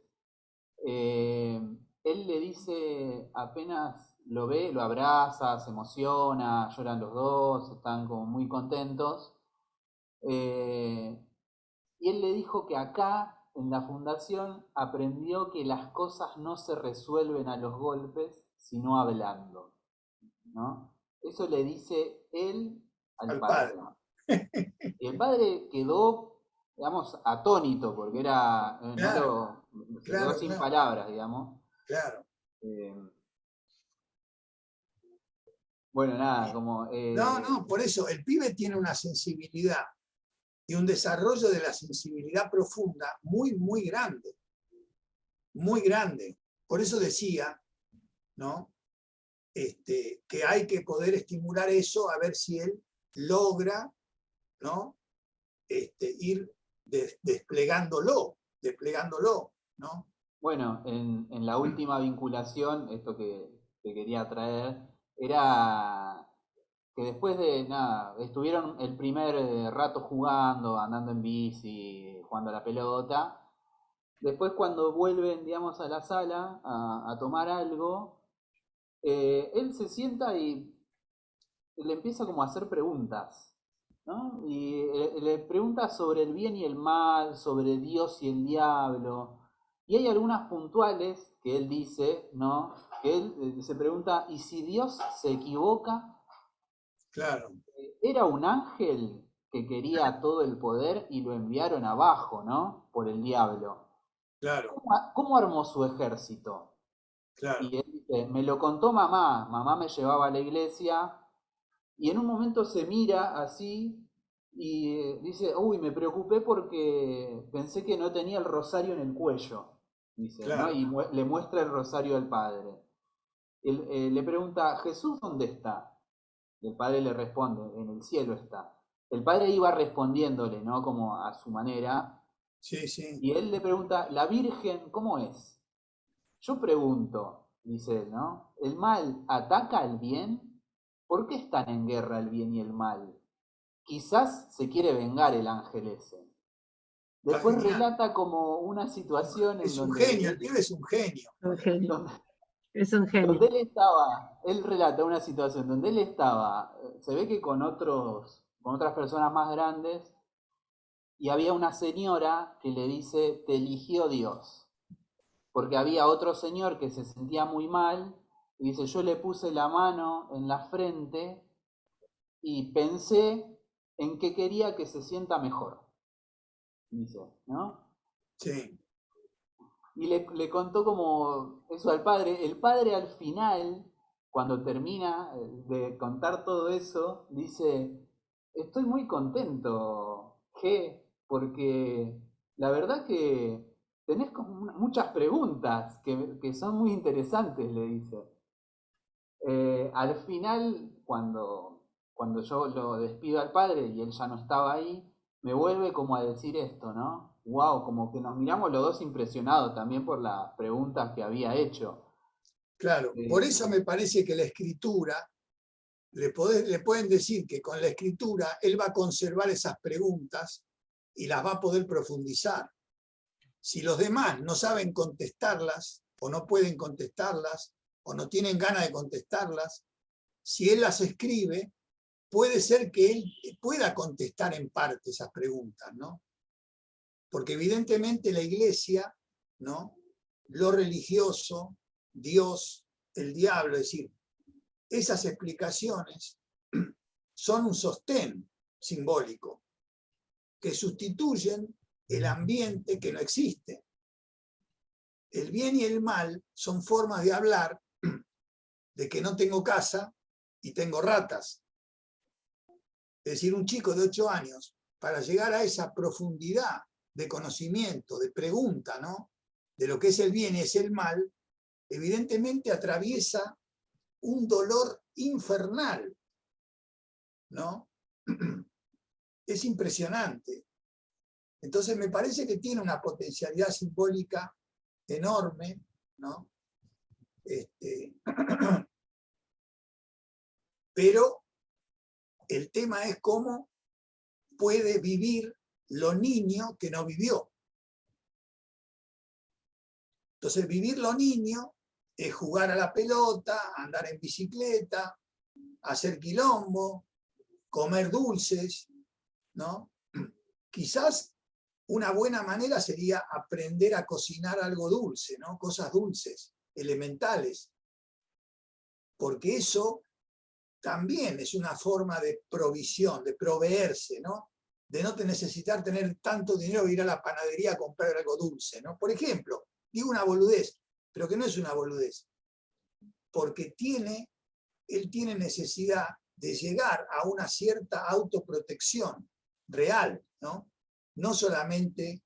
él le dice, apenas lo ve, lo abraza, se emociona, lloran los dos, están como muy contentos. Y él le dijo que acá, en la fundación, aprendió que las cosas no se resuelven a los golpes, sino hablando, ¿no? Eso le dice él al al padre. padre. Y el padre quedó, digamos, atónito, porque era, Claro, se quedó claro, sin claro, palabras, digamos. claro. Eh, bueno, nada, como... No, por eso el pibe tiene una sensibilidad y un desarrollo de la sensibilidad profunda muy, muy grande. Muy grande. Por eso decía, ¿no? Que hay que poder estimular eso a ver si él logra, ¿no? Ir desplegándolo, ¿no? Bueno, en la última vinculación, esto que quería traer, era que después de nada, estuvieron el primer rato jugando, andando en bici, jugando a la pelota. Después cuando vuelven, digamos, a la sala a tomar algo, él se sienta y le empieza como a hacer preguntas, ¿no? Y le pregunta sobre el bien y el mal, sobre Dios y el diablo. Y hay algunas puntuales que él dice, ¿no? Que él se pregunta, ¿y si Dios se equivoca? Claro, Era un ángel que quería todo el poder y lo enviaron abajo, ¿no? Por el diablo. claro, ¿Cómo armó su ejército? claro. Y él dice, me lo contó mamá, mamá me llevaba a la iglesia y en un momento se mira así y dice, uy, me preocupé porque pensé que no tenía el rosario en el cuello, dice, ¿no? Claro. Y le muestra el rosario al padre. Él, le pregunta, ¿Jesús dónde está? Y el padre le responde, en el cielo está. El padre iba respondiéndole, ¿no? Como a su manera. Sí, sí. Y él le pregunta, ¿la Virgen cómo es? Yo pregunto, dice él, ¿no? ¿El mal ataca al bien? ¿Por qué están en guerra el bien y el mal? Quizás se quiere vengar el ángel ese. Está Después genial. relata como una situación en Es un donde genio, el pibe es un genio. Un genio. donde, Es un genio. donde él estaba, él relata una situación donde él estaba, se ve que con otras personas más grandes, y había una señora que le dice, te eligió Dios. Porque había otro señor que se sentía muy mal, y dice, yo le puse la mano en la frente y pensé en que quería que se sienta mejor. Dice, ¿no? Sí, Y le contó como eso al padre. El padre al final, cuando termina de contar todo eso, dice, estoy muy contento, G, porque la verdad que tenés como muchas preguntas que son muy interesantes, le dice. Al final, cuando yo lo despido al padre y él ya no estaba ahí, me vuelve como a decir esto, ¿no? Wow, como que nos miramos los dos impresionados también por las preguntas que había hecho. claro. Por eso me parece que la escritura, le pueden decir que con la escritura él va a conservar esas preguntas y las va a poder profundizar. Si los demás no saben contestarlas, o no pueden contestarlas, o no tienen ganas de contestarlas, si él las escribe, puede ser que él pueda contestar en parte esas preguntas, ¿no? Porque evidentemente la iglesia, ¿no? Lo religioso, Dios, el diablo, es decir, esas explicaciones son un sostén simbólico que sustituyen el ambiente que no existe. El bien y el mal son formas de hablar de que no tengo casa y tengo ratas. Es decir, un chico de 8 años, para llegar a esa profundidad de conocimiento, de pregunta, ¿no? De lo que es el bien y es el mal, evidentemente atraviesa un dolor infernal, ¿no? Es impresionante. Entonces me parece que tiene una potencialidad simbólica enorme, ¿no? Pero el tema es cómo puede vivir lo niño que no vivió. Entonces vivir lo niño es jugar a la pelota, andar en bicicleta, hacer quilombo, comer dulces, ¿no? Quizás una buena manera sería aprender a cocinar algo dulce, ¿no? Cosas dulces, elementales. Porque eso también es una forma de provisión, de proveerse, ¿no? De no necesitar tener tanto dinero e ir a la panadería a comprar algo dulce, ¿no? Por ejemplo, digo una boludez, pero que no es una boludez, porque él tiene necesidad de llegar a una cierta autoprotección real, ¿no? No solamente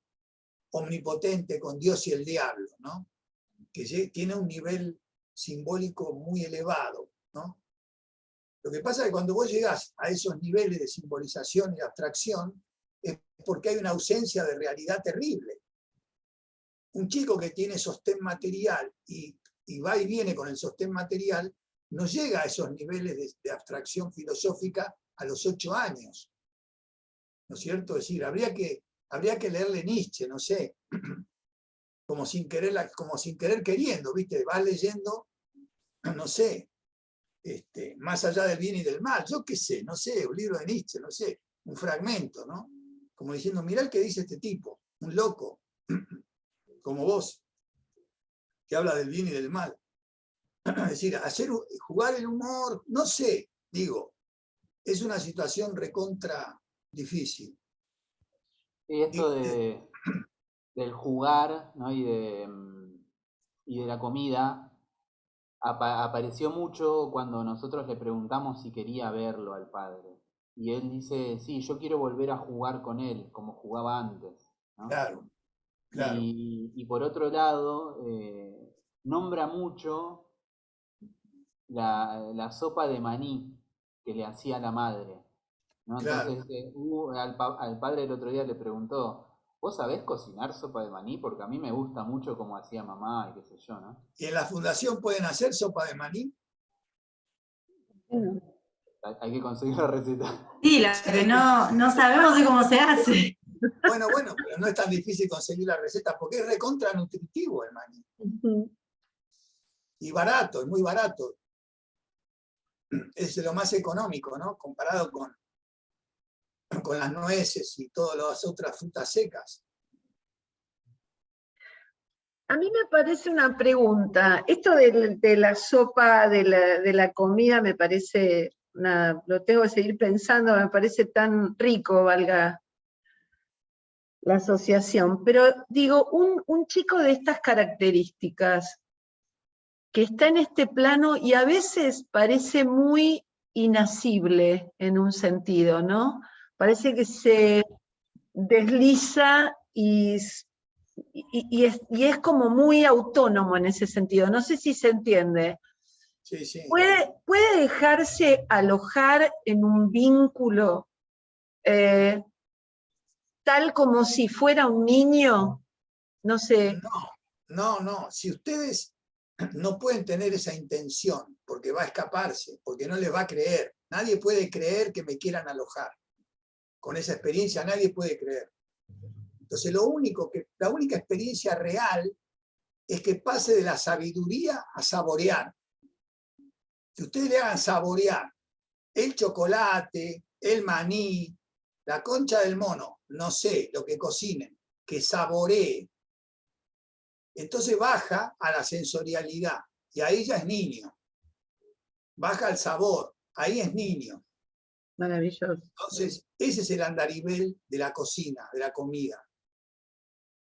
omnipotente con Dios y el diablo, ¿no? Que tiene un nivel simbólico muy elevado, ¿no? Lo que pasa es que cuando vos llegás a esos niveles de simbolización y abstracción, es porque hay una ausencia de realidad terrible. Un chico que tiene sostén material y va y viene con el sostén material, no llega a esos niveles de abstracción filosófica a los 8 años. ¿No es cierto? Es decir, habría que leerle Nietzsche, no sé, como sin querer queriendo, ¿viste? Vas leyendo, no sé, más allá del bien y del mal, yo qué sé, no sé, un libro de Nietzsche, no sé, un fragmento, ¿no? Como diciendo, mirá el que dice este tipo, un loco, como vos, que habla del bien y del mal. Es decir, jugar el humor, no sé, digo, es una situación recontra difícil. Y esto del jugar, ¿no? y de la comida apareció mucho cuando nosotros le preguntamos si quería verlo al padre. Y él dice, sí, yo quiero volver a jugar con él, como jugaba antes, ¿no? Claro, claro. Y por otro lado, nombra mucho la sopa de maní que le hacía la madre, ¿no? Claro. Entonces, al padre el otro día le preguntó, ¿vos sabés cocinar sopa de maní? Porque a mí me gusta mucho como hacía mamá y qué sé yo, ¿no? ¿Y en la fundación pueden hacer sopa de maní? Hay que conseguir la receta. Sí, la que no sabemos de cómo se hace. Bueno, pero no es tan difícil conseguir la receta porque es recontra nutritivo el maní. Y barato, es muy barato. Es lo más económico, ¿no? Comparado con las nueces y todas las otras frutas secas. A mí me parece una pregunta. Esto de la sopa, de la comida, me parece, lo tengo que seguir pensando, me parece tan rico, valga la asociación. Pero digo, un chico de estas características, que está en este plano y a veces parece muy inasible en un sentido, ¿no? Parece que se desliza y es como muy autónomo en ese sentido. No sé si se entiende. Sí, sí. ¿Puede dejarse alojar en un vínculo tal como si fuera un niño? No sé. No. Si ustedes no pueden tener esa intención, porque va a escaparse, porque no les va a creer. Nadie puede creer que me quieran alojar. Con esa experiencia nadie puede creer. Entonces la única experiencia real es que pase de la sabiduría a saborear. Que ustedes le hagan saborear el chocolate, el maní, la concha del mono, no sé, lo que cocinen, que saboree. Entonces baja a la sensorialidad, y ahí ya es niño. Baja al sabor, ahí es niño. Maravilloso. Entonces, ese es el andarivel de la cocina, de la comida.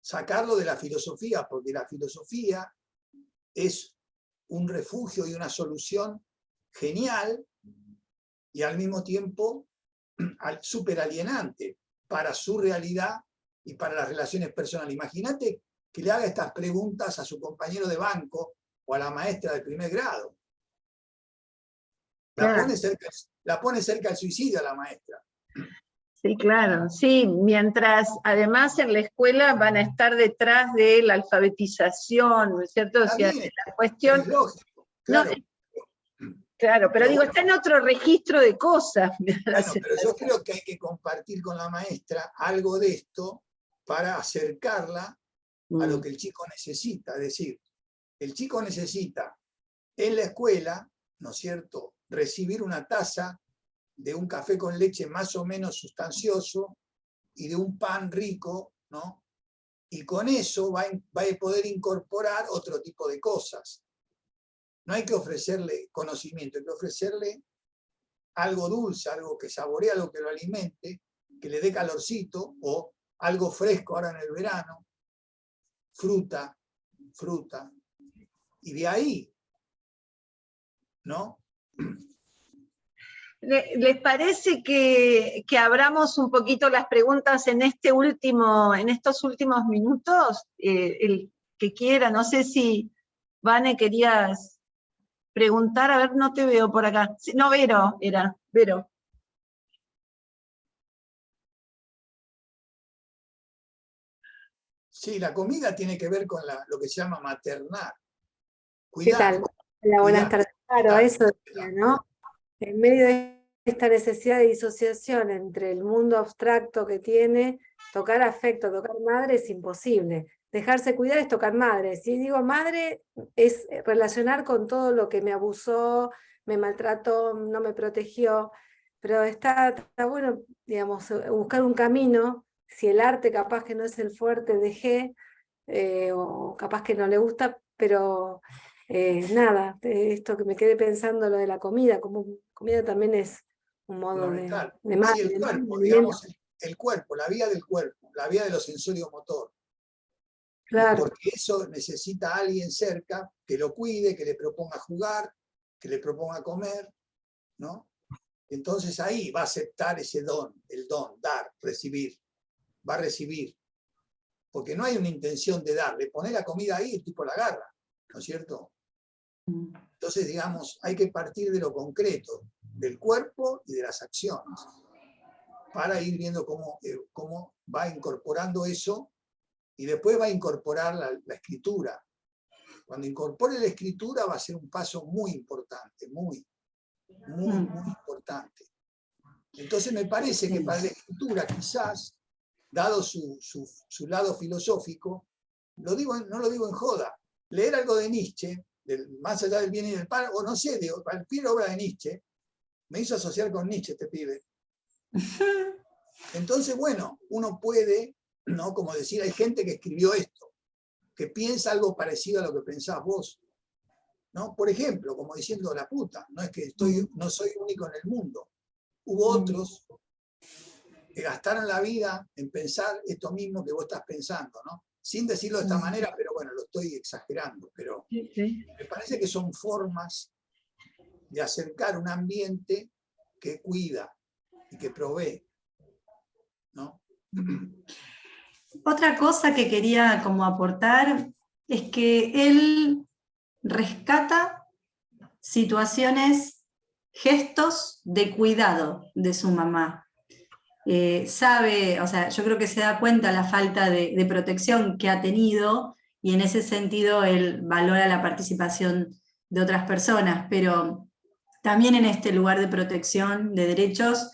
Sacarlo de la filosofía, porque la filosofía es un refugio y una solución genial y al mismo tiempo súper alienante para su realidad y para las relaciones personales. Imagínate que le haga estas preguntas a su compañero de banco o a la maestra de primer grado. La pone cerca del suicidio a la maestra. Sí, claro, sí, mientras además en la escuela van a estar detrás de la alfabetización, ¿no es cierto? O sea, Bien, la cuestión... es lógico, claro. Claro, pero digo, bueno, está en otro registro de cosas. Bueno, pero yo creo que hay que compartir con la maestra algo de esto para acercarla a lo que el chico necesita. Es decir, el chico necesita en la escuela, ¿no es cierto?, recibir una taza de un café con leche más o menos sustancioso y de un pan rico, ¿no? Y con eso va a poder incorporar otro tipo de cosas. No hay que ofrecerle conocimiento, hay que ofrecerle algo dulce, algo que saboree, algo que lo alimente, que le dé calorcito, o algo fresco ahora en el verano, fruta, y de ahí, ¿no? ¿Les parece que abramos un poquito las preguntas en estos últimos minutos? El que quiera, no sé si, Vane, querías preguntar, a ver, no te veo por acá. No, Vero, era, Vero. Sí, la comida tiene que ver con lo que se llama maternar. ¿Qué tal? Cuidar. Hola, buenas Cuidar. tardes. Claro, eso decía, ¿no? En medio de esta necesidad de disociación entre el mundo abstracto que tiene, tocar afecto, tocar madre es imposible. Dejarse cuidar es tocar madre. Si digo madre, es relacionar con todo lo que me abusó, me maltrató, no me protegió. Pero está bueno, digamos, buscar un camino. Si el arte capaz que no es el fuerte, dejé, o capaz que no le gusta, pero nada, esto que me quedé pensando, lo de la comida, como comida también es un modo de madre. Sí, el cuerpo, digamos, el cuerpo, la vía del cuerpo, la vía de lo sensorio motor. Claro. Porque eso necesita a alguien cerca que lo cuide, que le proponga jugar, que le proponga comer, ¿no? Entonces ahí va a aceptar ese don, el don, dar, recibir, va a recibir. Porque no hay una intención de dar, le pone la comida ahí y el tipo la agarra, ¿no es cierto? Entonces, digamos, hay que partir de lo concreto, del cuerpo y de las acciones, para ir viendo cómo va incorporando eso, y después va a incorporar la escritura. Cuando incorpore la escritura va a ser un paso muy importante, muy importante. Entonces me parece que para la escritura quizás, dado su lado filosófico, no lo digo en joda, leer algo de Nietzsche, más allá del bien y del mal, o no sé, cualquier obra de Nietzsche, me hizo asociar con Nietzsche este pibe. Entonces, bueno, uno puede, ¿no? Como decir, hay gente que escribió esto, que piensa algo parecido a lo que pensás vos, ¿no? Por ejemplo, como diciendo la puta, no es que no soy único en el mundo. Hubo otros que gastaron la vida en pensar esto mismo que vos estás pensando, ¿no? Sin decirlo de esta manera, pero bueno, lo estoy exagerando, pero me parece que son formas de acercar un ambiente que cuida y que provee, ¿no? Otra cosa que quería como aportar es que él rescata situaciones, gestos de cuidado de su mamá. Sabe, o sea, yo creo que se da cuenta la falta de protección que ha tenido y en ese sentido él valora la participación de otras personas, pero también en este lugar de protección de derechos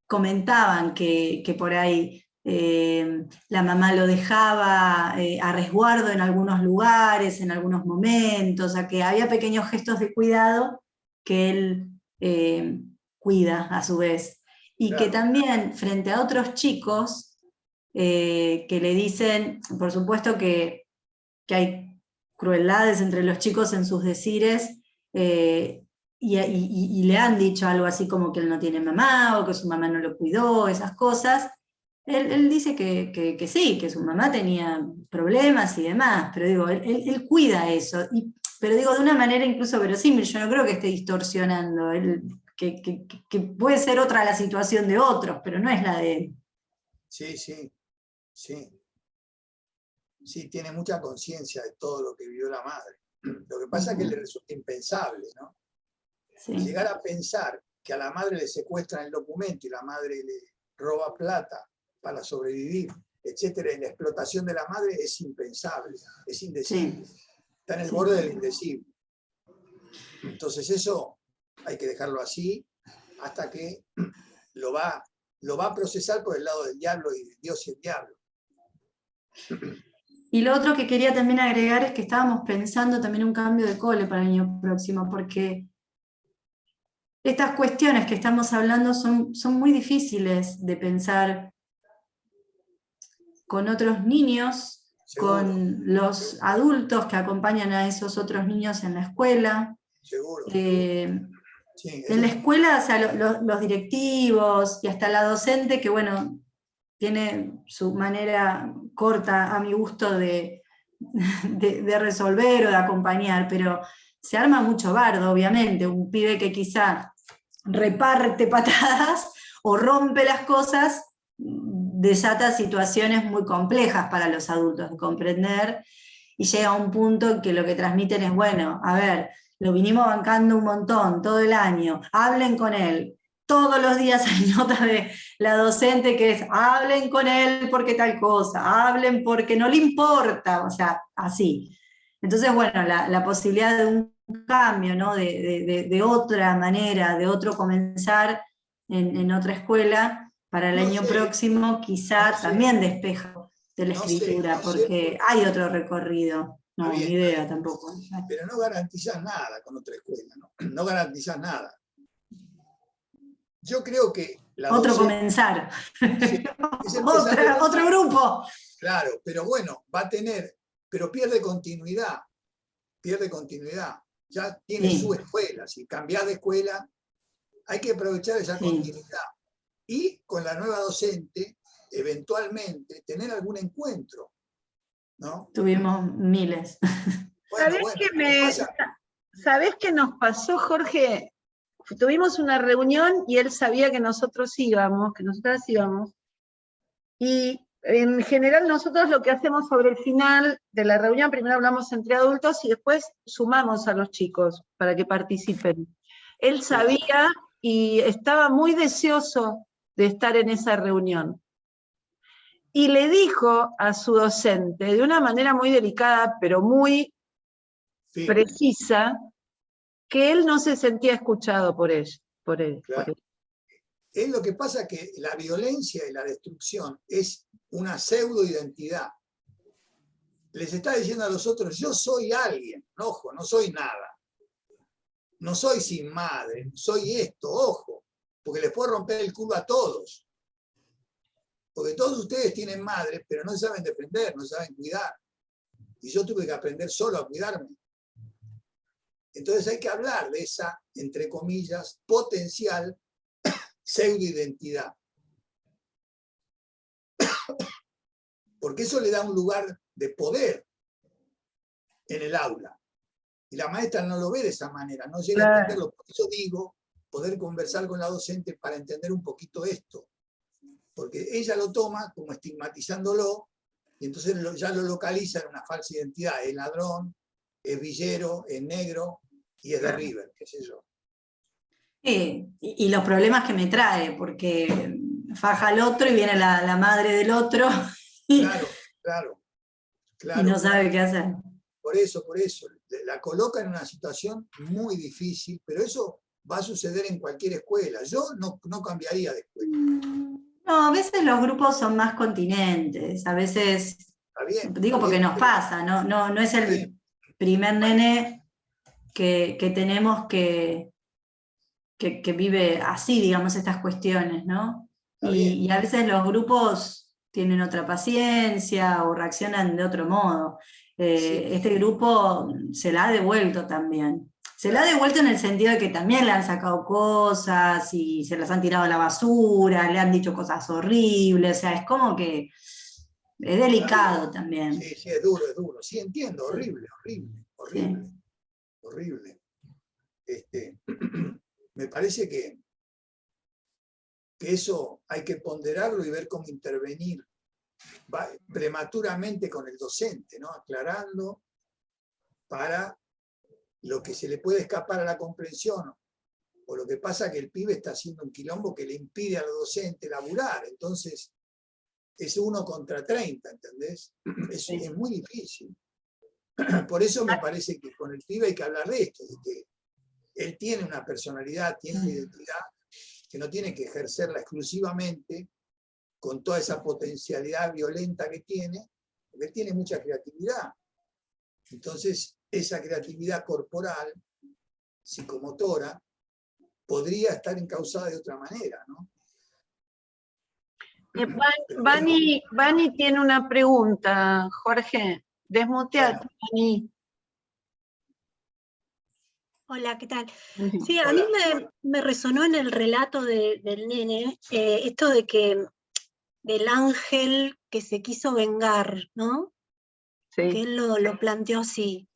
comentaban que por ahí la mamá lo dejaba a resguardo en algunos lugares, en algunos momentos, o sea que había pequeños gestos de cuidado que él cuida a su vez. Y Claro. que también frente a otros chicos que le dicen, por supuesto que hay crueldades entre los chicos en sus decires, y le han dicho algo así como que él no tiene mamá, o que su mamá no lo cuidó, esas cosas. Él dice que sí, que su mamá tenía problemas y demás, pero digo, él cuida eso, pero digo, de una manera incluso verosímil, yo no creo que esté distorsionando, que puede ser otra la situación de otros, pero no es la de él. Sí, sí, sí. Sí, tiene mucha conciencia de todo lo que vivió la madre. Lo que pasa es que le resulta impensable, ¿no? Sí. Llegar a pensar que a la madre le secuestran el documento y la madre le roba plata para sobrevivir, etcétera, y la explotación de la madre es impensable, es indecible. Sí. Está en el Sí. borde del indecible. Entonces eso hay que dejarlo así hasta que lo va a procesar por el lado del diablo y de Dios y el diablo. Y lo otro que quería también agregar es que estábamos pensando también un cambio de cole para el año próximo, porque estas cuestiones que estamos hablando son muy difíciles de pensar con otros niños, Seguro. con los adultos que acompañan a esos otros niños en la escuela. Seguro. Sí, En la escuela, o sea, los directivos y hasta la docente, que bueno, tiene su manera corta a mi gusto de resolver o de acompañar, pero se arma mucho bardo, obviamente, un pibe que quizá reparte patadas o rompe las cosas, desata situaciones muy complejas para los adultos de comprender, y llega a un punto en que lo que transmiten es, bueno, a ver, lo vinimos bancando un montón, todo el año, hablen con él. Todos los días hay notas de la docente que es, hablen con él porque tal cosa, hablen porque no le importa, o sea, así. Entonces, bueno, la posibilidad de un cambio, ¿no? de otra manera, de otro comenzar en otra escuela para el año próximo, quizá también despeja de la escritura, porque hay otro recorrido. No, ni idea tampoco. Pero no garantizás nada con otra escuela, ¿no? No garantizás nada. Yo creo que la otro docente, comenzar. Sí, es empezar otro grupo. Claro, pero bueno, va a tener, pero pierde continuidad. Ya tiene su escuela. Si cambiás de escuela, hay que aprovechar esa continuidad. Y con la nueva docente, eventualmente, tener algún encuentro, ¿no? Tuvimos miles. Bueno, ¿Sabés qué nos pasó, Jorge? Tuvimos una reunión y él sabía que nosotros íbamos, que nosotras íbamos, y en general nosotros lo que hacemos sobre el final de la reunión, primero hablamos entre adultos y después sumamos a los chicos para que participen. Él sabía y estaba muy deseoso de estar en esa reunión. Y le dijo a su docente, de una manera muy delicada, pero muy precisa, que él no se sentía escuchado por él. Es lo que pasa, que la violencia y la destrucción es una pseudo-identidad. Les está diciendo a los otros, yo soy alguien, ojo, no soy nada. No soy sin madre, soy esto, ojo, porque les puedo romper el culo a todos. Porque todos ustedes tienen madre, pero no se saben defender, no saben cuidar. Y yo tuve que aprender solo a cuidarme. Entonces hay que hablar de esa, entre comillas, potencial pseudo-identidad. Porque eso le da un lugar de poder en el aula. Y la maestra no lo ve de esa manera, no llega a entenderlo. Por eso digo, poder conversar con la docente para entender un poquito esto. Porque ella lo toma como estigmatizándolo, y entonces ya lo localiza en una falsa identidad. Es ladrón, es villero, es negro y es de River, qué sé yo. Y los problemas que me trae, porque faja al otro y viene la madre del otro Claro. Y no sabe qué hacer. Por eso, la coloca en una situación muy difícil, pero eso va a suceder en cualquier escuela. Yo no cambiaría de escuela. No, a veces los grupos son más continentes, a veces, digo porque nos pasa, no es el primer nene que tenemos que que vive así, digamos, estas cuestiones, ¿no? Está bien. Y a veces los grupos tienen otra paciencia o reaccionan de otro modo. Sí. Este grupo se la ha devuelto también. Se la ha devuelto en el sentido de que también le han sacado cosas y se las han tirado a la basura, le han dicho cosas horribles, o sea, es como que es delicado también. Sí, sí, es duro, es duro. Sí, entiendo, horrible, horrible, horrible, Sí. horrible. Me parece que eso hay que ponderarlo y ver cómo intervenir prematuramente con el docente, ¿no? Aclarando para lo que se le puede escapar a la comprensión, o lo que pasa que el pibe está haciendo un quilombo que le impide al docente laburar, entonces es 1 contra 30, ¿entendés? Es muy difícil. Por eso me parece que con el pibe hay que hablar de esto, de que él tiene una personalidad, tiene una identidad, que no tiene que ejercerla exclusivamente con toda esa potencialidad violenta que tiene, porque él tiene mucha creatividad. Entonces, esa creatividad corporal, psicomotora, podría estar encauzada de otra manera, ¿no? Vani tiene una pregunta, Jorge. Desmuteate, Bueno. Vani. Hola, ¿qué tal? Sí, a mí me resonó en el relato del nene esto de que del ángel que se quiso vengar, ¿no? Sí. Que él lo planteó así.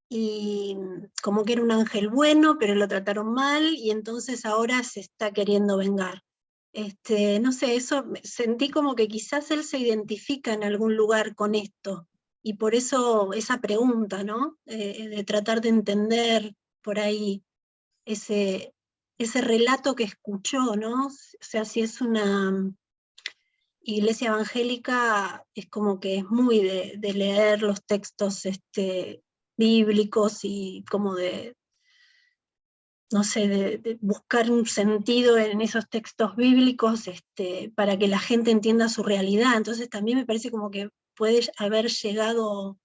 Y como que era un ángel bueno, pero lo trataron mal y entonces ahora se está queriendo vengar. No sé, eso sentí como que quizás él se identifica en algún lugar con esto. Y por eso esa pregunta, ¿no? De tratar de entender por ahí ese relato que escuchó, ¿no? O sea, si es una iglesia evangélica, es como que es muy de leer los textos bíblicos y como de, no sé, de buscar un sentido en esos textos bíblicos para que la gente entienda su realidad. Entonces también me parece como que puede haber llegado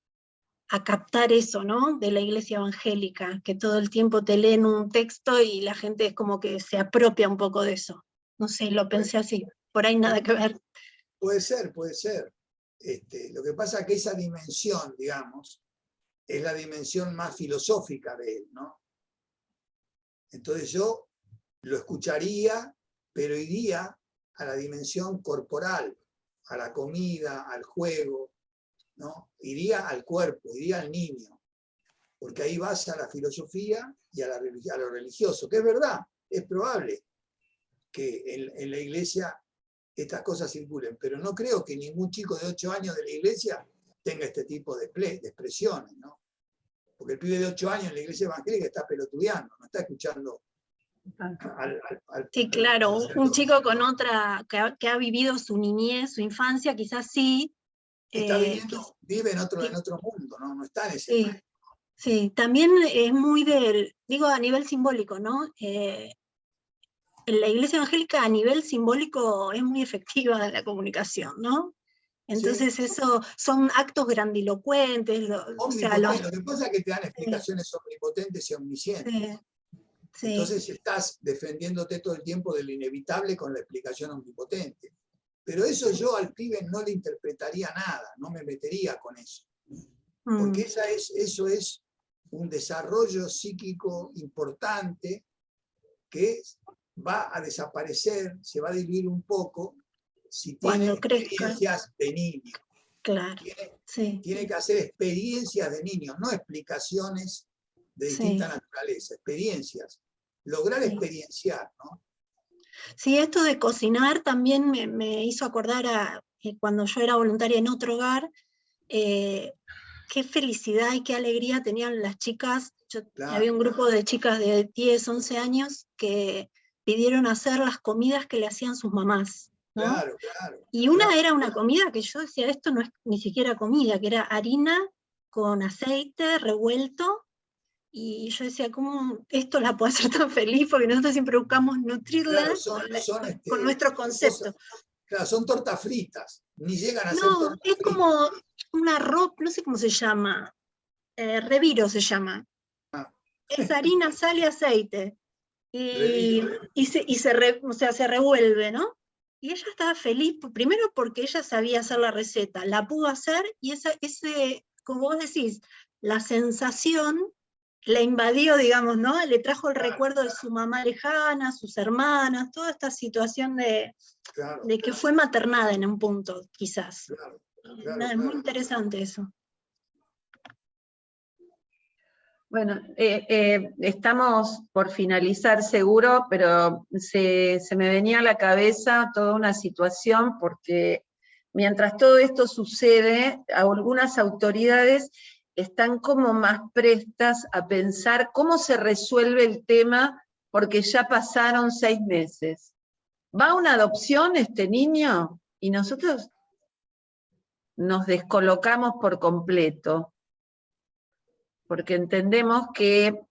a captar eso, ¿no? De la iglesia evangélica, que todo el tiempo te leen un texto y la gente es como que se apropia un poco de eso. No sé, lo pensé así, por ahí nada que ver. Puede ser, puede ser. Lo que pasa es que esa dimensión, digamos, es la dimensión más filosófica de él, ¿no? Entonces yo lo escucharía, pero iría a la dimensión corporal, a la comida, al juego, ¿no? Iría al cuerpo, iría al niño, porque ahí vas a la filosofía y a lo religioso, que es verdad, es probable que en la iglesia estas cosas circulen, pero no creo que ningún chico de 8 años de la iglesia tenga este tipo de expresiones, ¿no? Porque el pibe de 8 años en la iglesia evangélica está pelotudeando, no está escuchando sí, claro, un chico con otra, que ha vivido su niñez, su infancia, quizás sí. Está vive en otro mundo, ¿no? No está en ese mundo. Sí, también es muy digo a nivel simbólico, ¿no? La iglesia evangélica a nivel simbólico es muy efectiva en la comunicación, ¿no? Entonces eso son actos grandilocuentes. Lo que pasa es que te dan explicaciones omnipotentes y omniscientes. Sí. Entonces estás defendiéndote todo el tiempo de lo inevitable con la explicación omnipotente. Pero eso yo al pibe no le interpretaría nada, no me metería con eso. Porque eso es un desarrollo psíquico importante que va a desaparecer, se va a diluir un poco si tiene experiencias de niño. Claro. Tiene que hacer experiencias de niño, no explicaciones de distinta naturaleza, experiencias. Lograr experienciar, ¿no? Sí, esto de cocinar también me hizo acordar a cuando yo era voluntaria en otro hogar, qué felicidad y qué alegría tenían las chicas. Había un grupo de chicas de 10, 11 años que pidieron hacer las comidas que le hacían sus mamás, ¿no? Claro. Y una era una comida que yo decía, esto no es ni siquiera comida, que era harina con aceite revuelto, y yo decía, ¿cómo esto la puede hacer tan feliz? Porque nosotros siempre buscamos nutrirla con nuestro concepto. Claro, son tortas fritas, ni llegan a ser tortas fritas. No, es como un arroz, no sé cómo se llama, reviro se llama. Es harina, sal y aceite. o sea, se revuelve, ¿no? Y ella estaba feliz, primero porque ella sabía hacer la receta, la pudo hacer, y ese, como vos decís, la sensación la invadió, digamos, ¿no? Le trajo el recuerdo de su mamá lejana, sus hermanas, toda esta situación de que fue maternada en un punto, quizás. Es muy interesante eso. Bueno, estamos por finalizar seguro, pero se me venía a la cabeza toda una situación, porque mientras todo esto sucede, algunas autoridades están como más prestas a pensar cómo se resuelve el tema, porque ya pasaron 6 meses. ¿Va a una adopción este niño? Y nosotros nos descolocamos por completo, porque entendemos que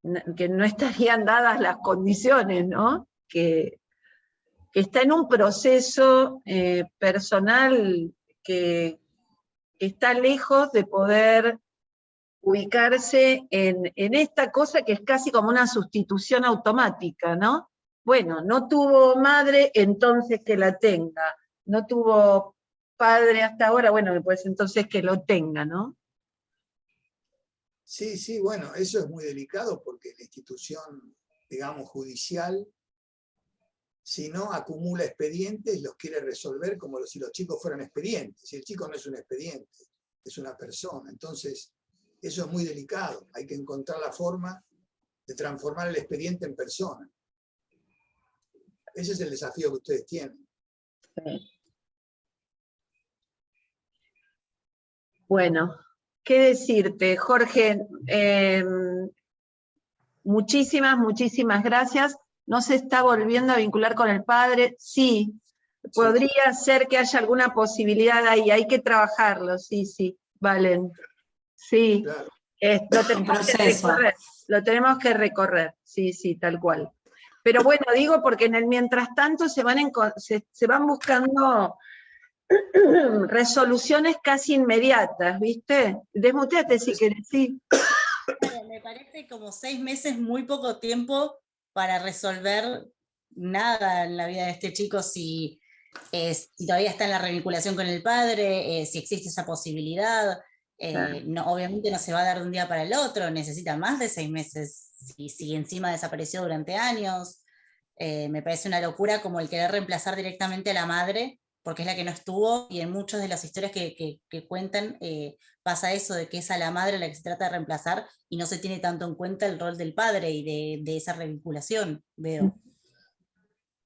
no estarían dadas las condiciones, ¿no? Que está en un proceso personal que está lejos de poder ubicarse en esta cosa que es casi como una sustitución automática, ¿no? Bueno, no tuvo madre, entonces que la tenga. No tuvo padre hasta ahora, bueno, pues entonces que lo tenga, ¿no? Sí, sí, bueno, eso es muy delicado porque la institución, digamos, judicial, si no acumula expedientes, los quiere resolver como si los chicos fueran expedientes. Si el chico no es un expediente, es una persona. Entonces, eso es muy delicado. Hay que encontrar la forma de transformar el expediente en persona. Ese es el desafío que ustedes tienen. Sí. Bueno, ¿qué decirte, Jorge? Muchísimas gracias. ¿No se está volviendo a vincular con el padre? Sí. Podría ser que haya alguna posibilidad ahí, hay que trabajarlo, sí, Valen. Sí, claro. Lo tenemos que recorrer, sí, tal cual. Pero bueno, digo porque en el mientras tanto se van buscando resoluciones casi inmediatas, ¿viste? Desmuteate si querés, sí. Me parece como 6 meses muy poco tiempo para resolver nada en la vida de este chico, si todavía está en la revinculación con el padre, si existe esa posibilidad. No, obviamente no se va a dar de un día para el otro, necesita más de 6 meses, si encima desapareció durante años. Me parece una locura como el querer reemplazar directamente a la madre, porque es la que no estuvo, y en muchas de las historias que cuentan pasa eso, de que es a la madre la que se trata de reemplazar, y no se tiene tanto en cuenta el rol del padre y de esa revinculación, veo.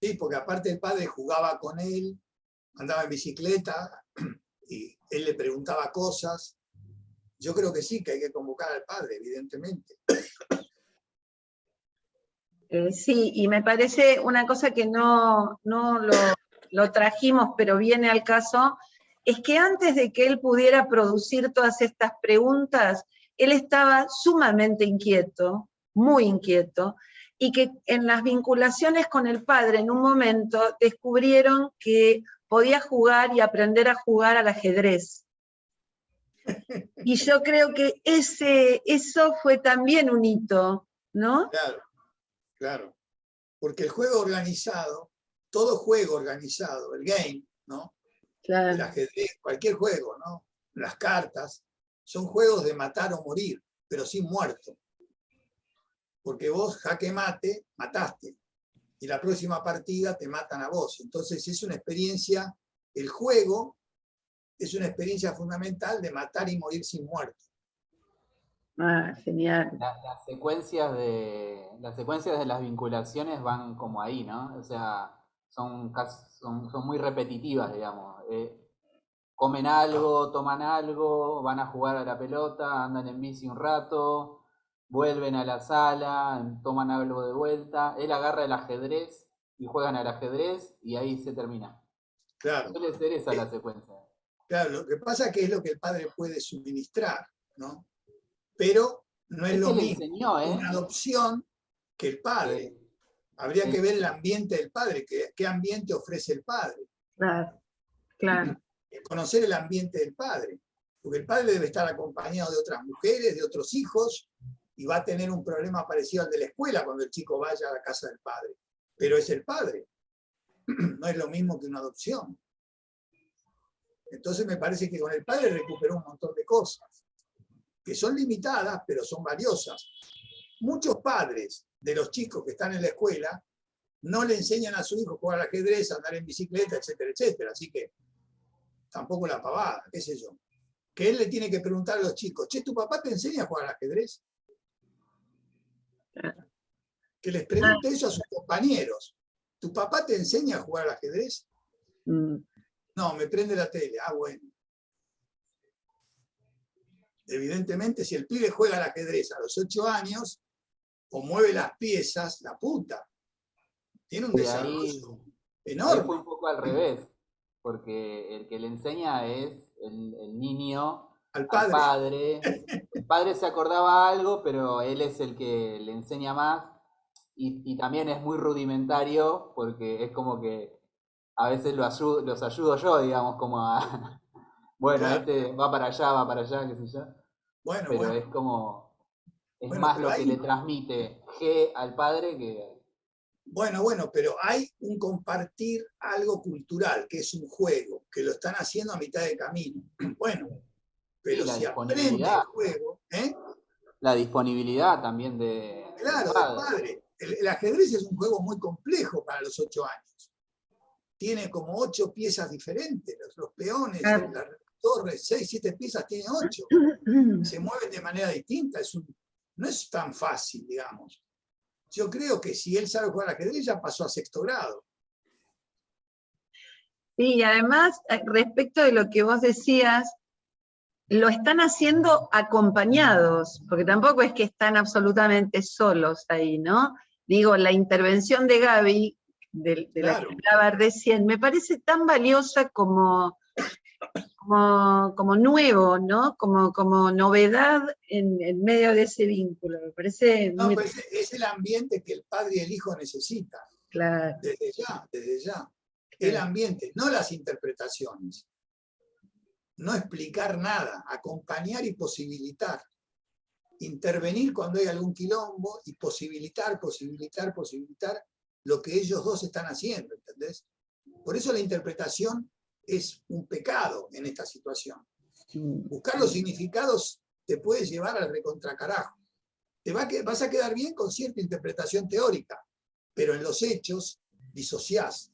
Sí, porque aparte el padre jugaba con él, andaba en bicicleta, y él le preguntaba cosas. Yo creo que sí, que hay que convocar al padre, evidentemente. Sí, y me parece una cosa que no lo trajimos, pero viene al caso, es que antes de que él pudiera producir todas estas preguntas, él estaba sumamente inquieto, muy inquieto, y que en las vinculaciones con el padre en un momento descubrieron que podía jugar y aprender a jugar al ajedrez. Y yo creo que eso fue también un hito, ¿no? Claro. Porque el juego organizado, todo juego organizado, el game, ¿no? Claro. El ajedrez, cualquier juego, ¿no? Las cartas, son juegos de matar o morir, pero sin muerto. Porque vos, jaque mate, mataste. Y la próxima partida te matan a vos. Entonces es una experiencia, el juego es una experiencia fundamental de matar y morir sin muerte. Ah, genial. Las secuencias de las vinculaciones van como ahí, ¿no? O sea, son muy repetitivas, digamos. Comen algo, toman algo, van a jugar a la pelota, andan en bici un rato, vuelven a la sala, toman algo de vuelta, él agarra el ajedrez y juegan al ajedrez y ahí se termina. Claro. Suele ser esa la secuencia. Claro, lo que pasa es que es lo que el padre puede suministrar, ¿no? Pero no es lo mismo una adopción que el padre. Habría que ver el ambiente del padre, qué ambiente ofrece el padre. Claro. Conocer el ambiente del padre, porque el padre debe estar acompañado de otras mujeres, de otros hijos, y va a tener un problema parecido al de la escuela cuando el chico vaya a la casa del padre. Pero es el padre. No es lo mismo que una adopción. Entonces me parece que con el padre recuperó un montón de cosas, que son limitadas, pero son valiosas. Muchos padres de los chicos que están en la escuela no le enseñan a su hijo a jugar al ajedrez, a andar en bicicleta, etcétera, etcétera. Así que tampoco la pavada, qué sé yo. Que él le tiene que preguntar a los chicos, che, ¿tu papá te enseña a jugar al ajedrez? Que les pregunte eso a sus compañeros. ¿Tu papá te enseña a jugar al ajedrez? No, me prende la tele. Ah, bueno. Evidentemente, si el pibe juega al ajedrez a los 8 años, o mueve las piezas, la puta. Tiene un desarrollo enorme. Ahí fue un poco al revés, porque el que le enseña es el niño al padre. El padre se acordaba algo, pero él es el que le enseña más. Y también es muy rudimentario, porque es como que a veces los ayudo yo, digamos, como a... Bueno, Claro. este va para allá, qué sé yo. Bueno, pero bueno. es como... Es Bueno, más pero lo que le transmite G al padre que... Bueno, pero hay un compartir algo cultural, que es un juego, que lo están haciendo a mitad de camino. Bueno, pero Sí, si aprende el juego... La disponibilidad también de... Claro, del padre. El ajedrez es un juego muy complejo para los 8 años. Tiene como 8 piezas diferentes, los peones, las torres, 6, 7 piezas, tiene 8. Se mueven de manera distinta, no es tan fácil, digamos. Yo creo que si él sabe jugar al ajedrez ya pasó a 6º grado. Sí, y además, respecto de lo que vos decías, lo están haciendo acompañados, porque tampoco es que están absolutamente solos ahí, ¿no? Digo, la intervención de Gaby, de la que hablaba recién, me parece tan valiosa como nuevo, ¿no? Como novedad en medio de ese vínculo. Me parece muy... pues es el ambiente que el padre y el hijo necesitan. Claro. Desde ya. Claro. El ambiente, no las interpretaciones. No explicar nada, acompañar y posibilitar. Intervenir cuando hay algún quilombo y posibilitar lo que ellos dos están haciendo, ¿entendés? Por eso la interpretación es un pecado en esta situación. Buscar los significados te puede llevar al recontracarajo. Vas a quedar bien con cierta interpretación teórica, pero en los hechos disociás.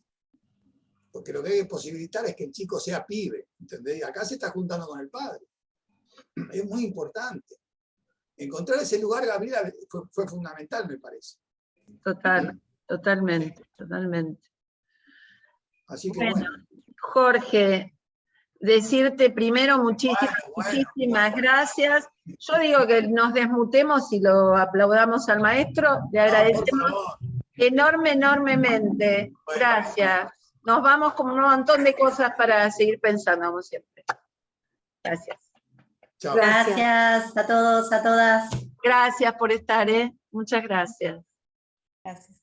Porque lo que hay que posibilitar es que el chico sea pibe, ¿entendés? Acá se está juntando con el padre. Es muy importante. Encontrar ese lugar, Gabriela, fue fundamental, me parece. Totalmente. Así que bueno. Jorge, decirte primero muchísimas gracias. Yo digo que nos desmutemos y lo aplaudamos al maestro. Le agradecemos enormemente. Gracias. Nos vamos con un montón de cosas para seguir pensando, como siempre. Gracias. Chao. Gracias a todos, a todas. Gracias por estar, Muchas gracias. Gracias.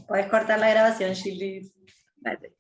Podés cortar la grabación, Gilly. Vale.